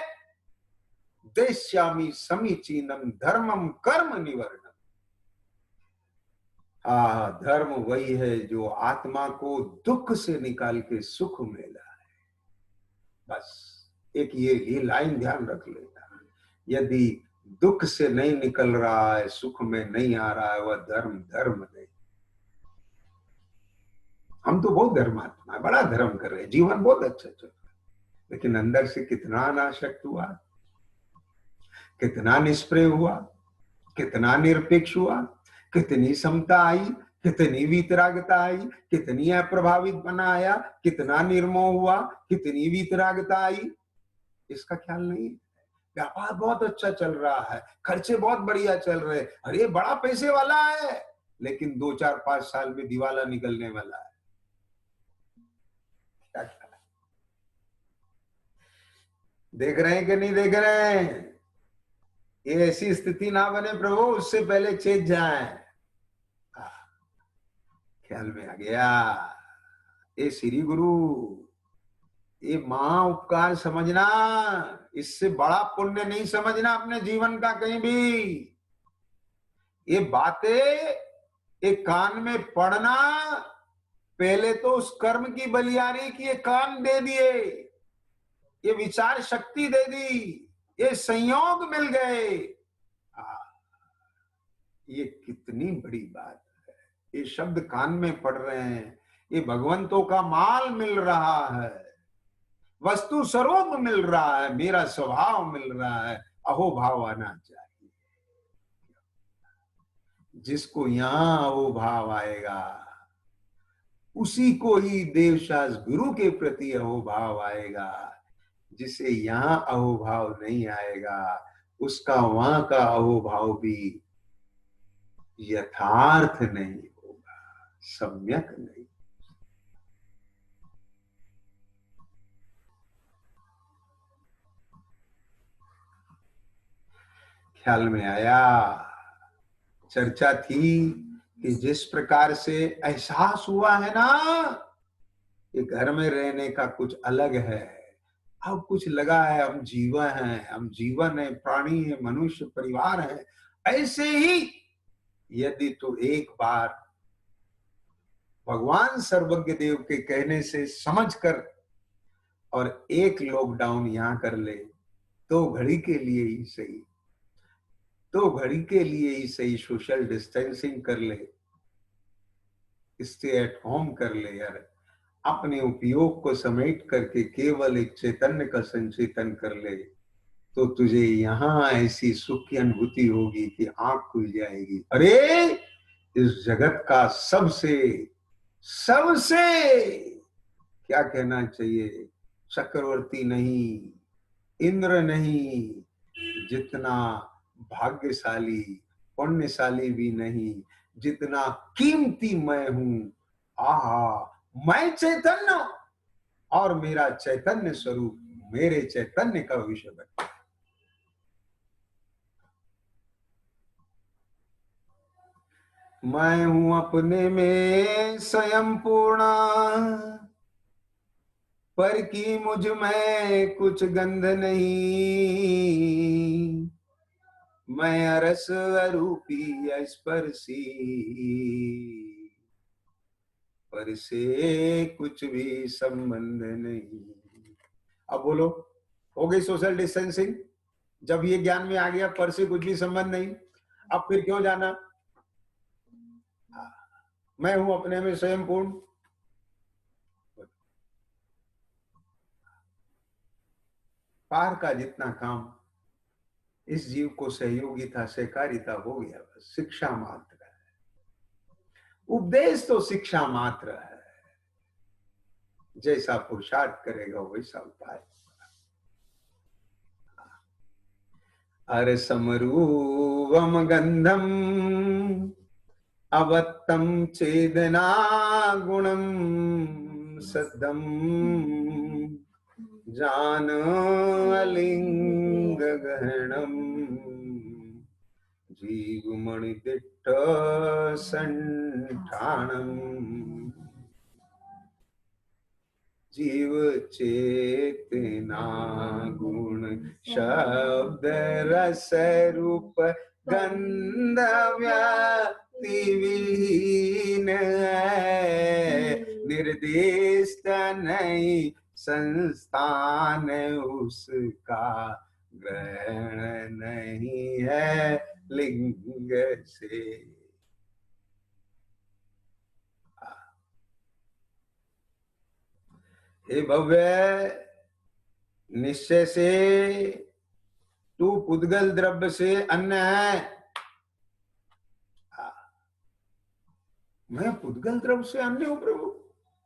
देश्यामि समीचीनम धर्मम कर्म निवर्णम। धर्म वही है जो आत्मा को दुख से निकाल के सुख में लाए। बस एक ये लाइन ध्यान रख लेना, यदि दुख से नहीं निकल रहा है, सुख में नहीं आ रहा है, वह धर्म नहीं। हम तो बहुत धर्मात्मा है, बड़ा धर्म कर रहे हैं, जीवन बहुत अच्छा चल रहा है, लेकिन अंदर से कितना अनासक्त हुआ, कितना निष्प्रिय हुआ, कितना निरपेक्ष हुआ, कितनी समता आई, कितनी वीतरागता आई, कितनी अप्रभावित बना आया, कितना निर्मोह हुआ, कितनी वीतरागता आई, इसका ख्याल नहीं। व्यापार बहुत अच्छा चल रहा है, खर्चे बहुत बढ़िया चल रहे, अरे बड़ा पैसे वाला है, लेकिन 2 4 5 साल में दिवाला निकलने वाला है। क्या ख्याल है? देख रहे हैं कि नहीं देख रहे हैं? ये ऐसी स्थिति ना बने प्रभु, उससे पहले चेत जाए। ख्याल में आ गया। ये श्री गुरु, ये महा उपकार समझना, इससे बड़ा पुण्य नहीं समझना अपने जीवन का कहीं भी। ये बातें एक कान में पढ़ना, पहले तो उस कर्म की बलियारी की ये कान दे दिए, ये विचार शक्ति दे दी, ये संयोग मिल गए। ये कितनी बड़ी बात है। ये शब्द कान में पढ़ रहे हैं, ये भगवंतों का माल मिल रहा है, वस्तु स्वरूप मिल रहा है, मेरा स्वभाव मिल रहा है, अहोभाव आना चाहिए। जिसको यहां अहोभाव आएगा, उसी को ही देवशास गुरु के प्रति अहोभाव आएगा। जिसे यहां अहोभाव नहीं आएगा, उसका वहां का अहोभाव भी यथार्थ नहीं होगा, सम्यक नहीं। ख्याल में आया? चर्चा थी कि जिस प्रकार से एहसास हुआ है ना कि घर में रहने का कुछ अलग है, अब कुछ लगा है हम जीवन है, प्राणी है, मनुष्य परिवार है, ऐसे ही यदि तो एक बार भगवान सर्वज्ञ देव के कहने से समझकर और एक लॉकडाउन यहां कर ले, तो घड़ी के लिए ही सही, तो घड़ी के लिए ही सही सोशल डिस्टेंसिंग कर ले, स्टे एट होम कर ले यार, अपने उपयोग को समेट करके केवल एक चैतन्य का संचेतन कर ले, तो तुझे यहां ऐसी सुख की अनुभूति होगी कि आंख खुल जाएगी। अरे इस जगत का सबसे सबसे क्या कहना चाहिए, चक्रवर्ती नहीं, इंद्र नहीं, जितना भाग्यशाली पुण्यशाली भी नहीं, जितना कीमती मैं हूं। आहा, मैं चैतन्य और मेरा चैतन्य स्वरूप मेरे चैतन्य का विषय बना। मैं हूं अपने में स्वयं पूर्ण, पर की मुझ में कुछ गंध नहीं। मैं अरस अरूपी स्पर्शी, पर से कुछ भी संबंध नहीं। अब बोलो, हो गई सोशल डिस्टेंसिंग? जब ये ज्ञान में आ गया पर से कुछ भी संबंध नहीं, अब फिर क्यों जाना? मैं हूं अपने में स्वयं पूर्ण। पार का जितना काम इस जीव को सहयोगिता सहकारिता हो गया, बस शिक्षा मात्र है, उपदेश तो शिक्षा मात्र है। जैसा पुरुषार्थ करेगा वैसा उपाय। अरे समरूपम गंधम अवत्तम चेदना गुणम सद्धम जान अलिंग गहनम जीवमणि दिट्ठ संठाणम जीव चेतना गुण शब्द रस रूप गंध व्यक्ति विहीन है, निर्दिष्ट नहीं संस्थान उसका, ग्रहण नहीं है लिंग से। हे भव्य, निश्चय से तू पुद्गल द्रव्य से अन्य है। मैं पुद्गल द्रव्य से अन्य हूं प्रभु?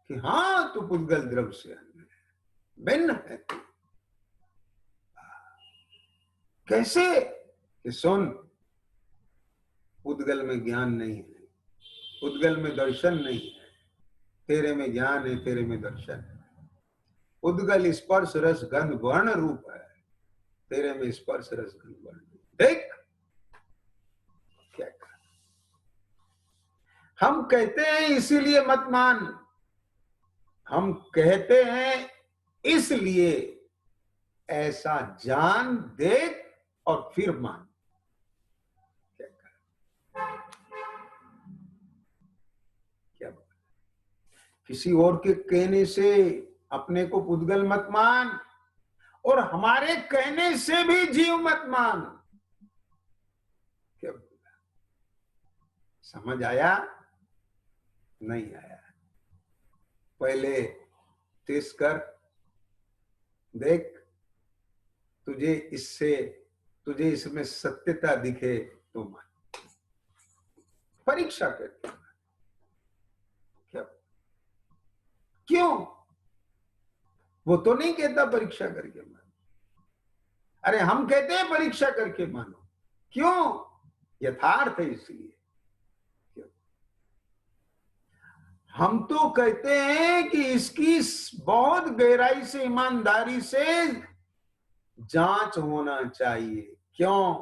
कि हाँ, तू पुद्गल द्रव्य से अन्य है, भिन्न है तू। कैसे? कि सुन, पुद्गल में ज्ञान नहीं है, पुद्गल में दर्शन नहीं है, तेरे में ज्ञान है, तेरे में दर्शन है। पुद्गल स्पर्श रस गंध वर्ण रूप है, तेरे में स्पर्श रस गंध वर्ण रूप। देख क्या कर, हम कहते हैं इसीलिए मत मान, हम कहते हैं इसलिए ऐसा जान, देख और फिर मान। क्या कर, क्या बात? किसी और के कहने से अपने को पुद्गल मत मान, और हमारे कहने से भी जीव मत मान। क्या बोला? समझ आया? नहीं आया? पहले टेस्ट कर, देख, तुझे इसमें सत्यता दिखे तो मान, परीक्षा करके मान। क्या? क्यों? वो तो नहीं कहता परीक्षा करके मान, अरे हम कहते हैं परीक्षा करके मानो। क्यों? यथार्थ है इसलिए। हम तो कहते हैं कि इसकी बहुत गहराई से, ईमानदारी से जांच होना चाहिए। क्यों?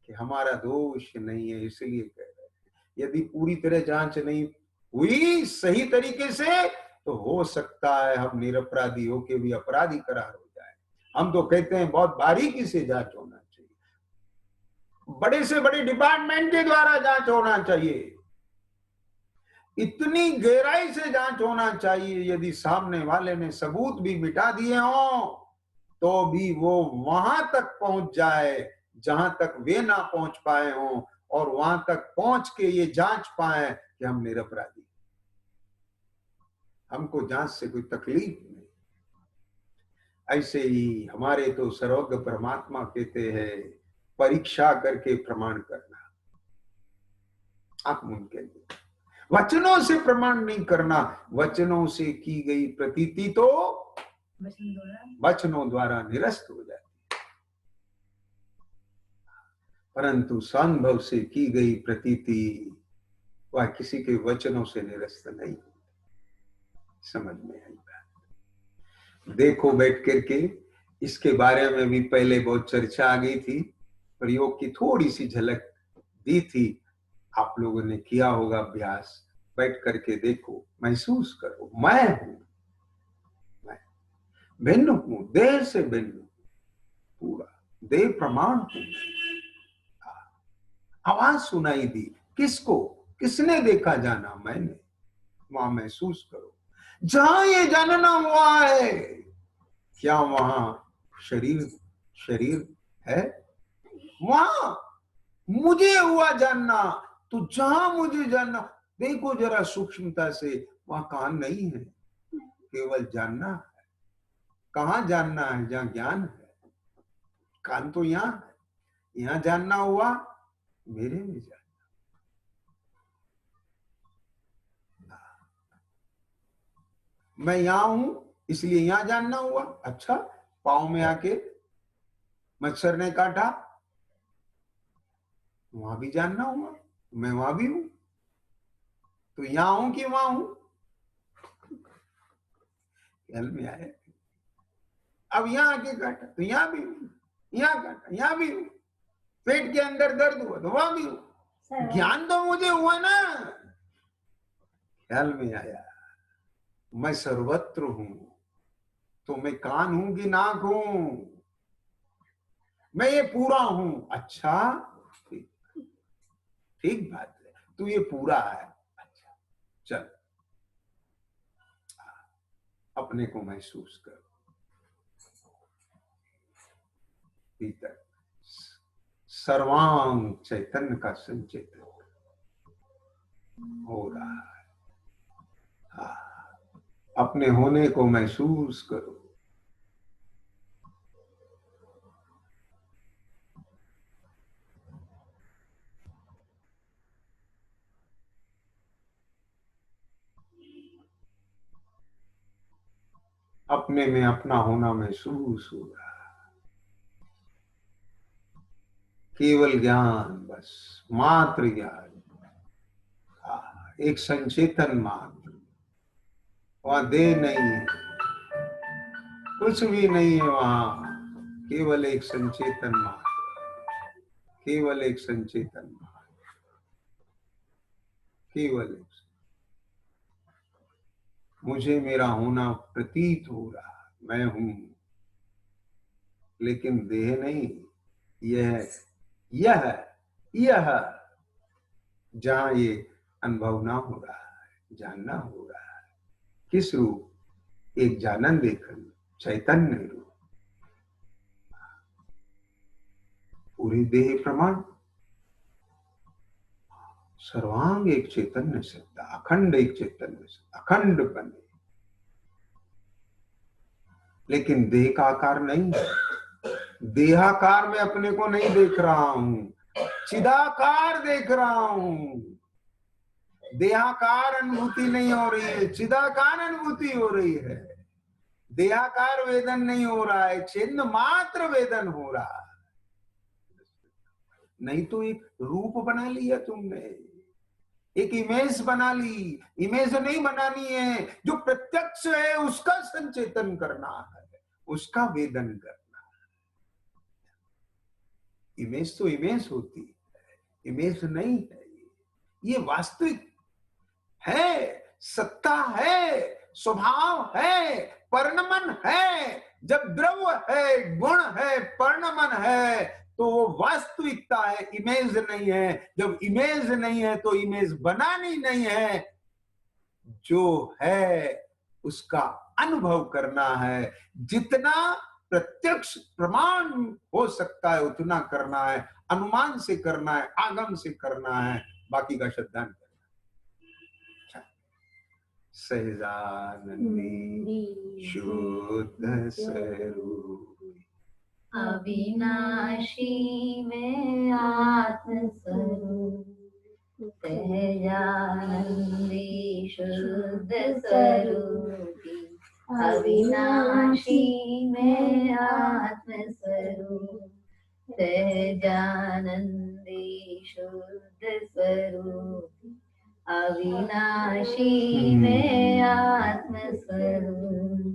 कि हमारा दोष नहीं है, इसलिए कह रहे हैं। यदि पूरी तरह जांच नहीं हुई सही तरीके से, तो हो सकता है हम निरपराधी होके भी अपराधी करार हो जाए। हम तो कहते हैं बहुत बारीकी से जांच होना चाहिए, बड़े से बड़े डिपार्टमेंट के द्वारा जांच होना चाहिए, इतनी गहराई से जांच होना चाहिए। यदि सामने वाले ने सबूत भी मिटा दिए हों, तो भी वो वहां तक पहुंच जाए जहां तक वे ना पहुंच पाए हों, और वहां तक पहुंच के ये जांच पाए कि हम निरपराधी। हमको जांच से कोई तकलीफ नहीं। ऐसे ही हमारे तो सर्वज्ञ परमात्मा कहते हैं, परीक्षा करके प्रमाण करना। आप मुमकिन वचनों से प्रमाण नहीं करना, वचनों से की गई प्रतीति तो वचनों द्वारा निरस्त हो जाती है, परंतु स्वानुभव से की गई प्रतीति वह किसी के वचनों से निरस्त नहीं। समझ में आई बात? देखो बैठ करके, इसके बारे में भी पहले बहुत चर्चा आ गई थी, प्रयोग की थोड़ी सी झलक दी थी। आप लोगों ने किया होगा अभ्यास, बैठ करके देखो, महसूस करो, मैं हूं, मैं भिन्न हूं, देह से भिन्न हूं, पूरा देह प्रमाण हूं। आवाज सुनाई दी, किसको? किसने देखा जाना? मैंने। वहां महसूस करो, जहां ये जानना हुआ है, क्या वहां शरीर है? वहां मुझे हुआ जानना, तो जहां मुझे जानना, देखो जरा सूक्ष्मता से, वहां कान नहीं है, केवल जानना है। कहां जानना है? जहां ज्ञान है। कान तो यहां है, यहां जानना हुआ, मेरे में जानना। मैं यहां हूं इसलिए यहां जानना हुआ। अच्छा, पांव में आके मच्छर ने काटा, वहां भी जानना हुआ, मैं वहां भी हूं। तो यहां हूं कि वहां हूं? ख्याल में आया? अब यहां आके काटा तो यहां भी हूं, यहां काटा यहां भी हूं, पेट के अंदर दर्द हुआ तो वहां भी हूं। ज्ञान तो मुझे हुआ ना। ख्याल में आया? मैं सर्वत्र हूं, तो मैं कान हूं कि नाक हूं? मैं ये पूरा हूं। अच्छा, ठीक बात है, तू ये पूरा है, अच्छा चल अपने को महसूस कर, भीतर सर्वांग चैतन्य का संचेतन हो रहा है। अपने होने को महसूस करो। अपने में अपना होना महसूस हो रहा है। केवल ज्ञान, बस मात्र ज्ञान, एक संचेतन मात्र, वहां देह नहीं है, कुछ भी नहीं है वहां, केवल एक संचेतन मात्र, केवल एक संचेतन मात्र, केवल एक। मुझे मेरा होना प्रतीत हो रहा, मैं हूं, लेकिन देह नहीं। यह यह यह जहां ये अनुभव ना हो रहा है, जानना हो रहा है, किस रूप? एक जानन देखन, चैतन्य रूप, पूरी देह प्रमाण, सर्वांग एक चैतन्य सत्ता, अखंड एक चैतन्य सत्ता, अखंड बने, लेकिन देह का आकार नहीं है। देहाकार में अपने को नहीं देख रहा हूं, चिदाकार देख रहा हूं। देहाकार अनुभूति नहीं हो रही है, चिदाकार अनुभूति हो रही है। देहाकार वेदन नहीं हो रहा है, चिन्ह मात्र वेदन हो रहा है। नहीं तो एक रूप बना लिया तुमने, एक इमेज बना ली। इमेज नहीं बनानी है, जो प्रत्यक्ष है उसका संचेतन करना है, उसका वेदन करना है। इमेज तो इमेज होती है, इमेज नहीं है। ये वास्तविक है, सत्ता है, स्वभाव है, परिणमन है। जब द्रव्य है, गुण है, परिणमन है, तो वो वास्तविकता है, इमेज नहीं है। जब इमेज नहीं है तो इमेज बनानी नहीं है, जो है उसका अनुभव करना है। जितना प्रत्यक्ष प्रमाण हो सकता है उतना करना है, अनुमान से करना है, आगम से करना है, बाकी का श्रद्धान करना। सहजानंदी शुद्ध स्वरूप, अविनाशी में आत्म स्वरूप, सहजानंदी शुद्ध स्वरूपी, अविनाशी में आत्म स्वरूप, सहजानंदी शुद्ध स्वरूपी, अविनाशी में आत्म स्वरूप।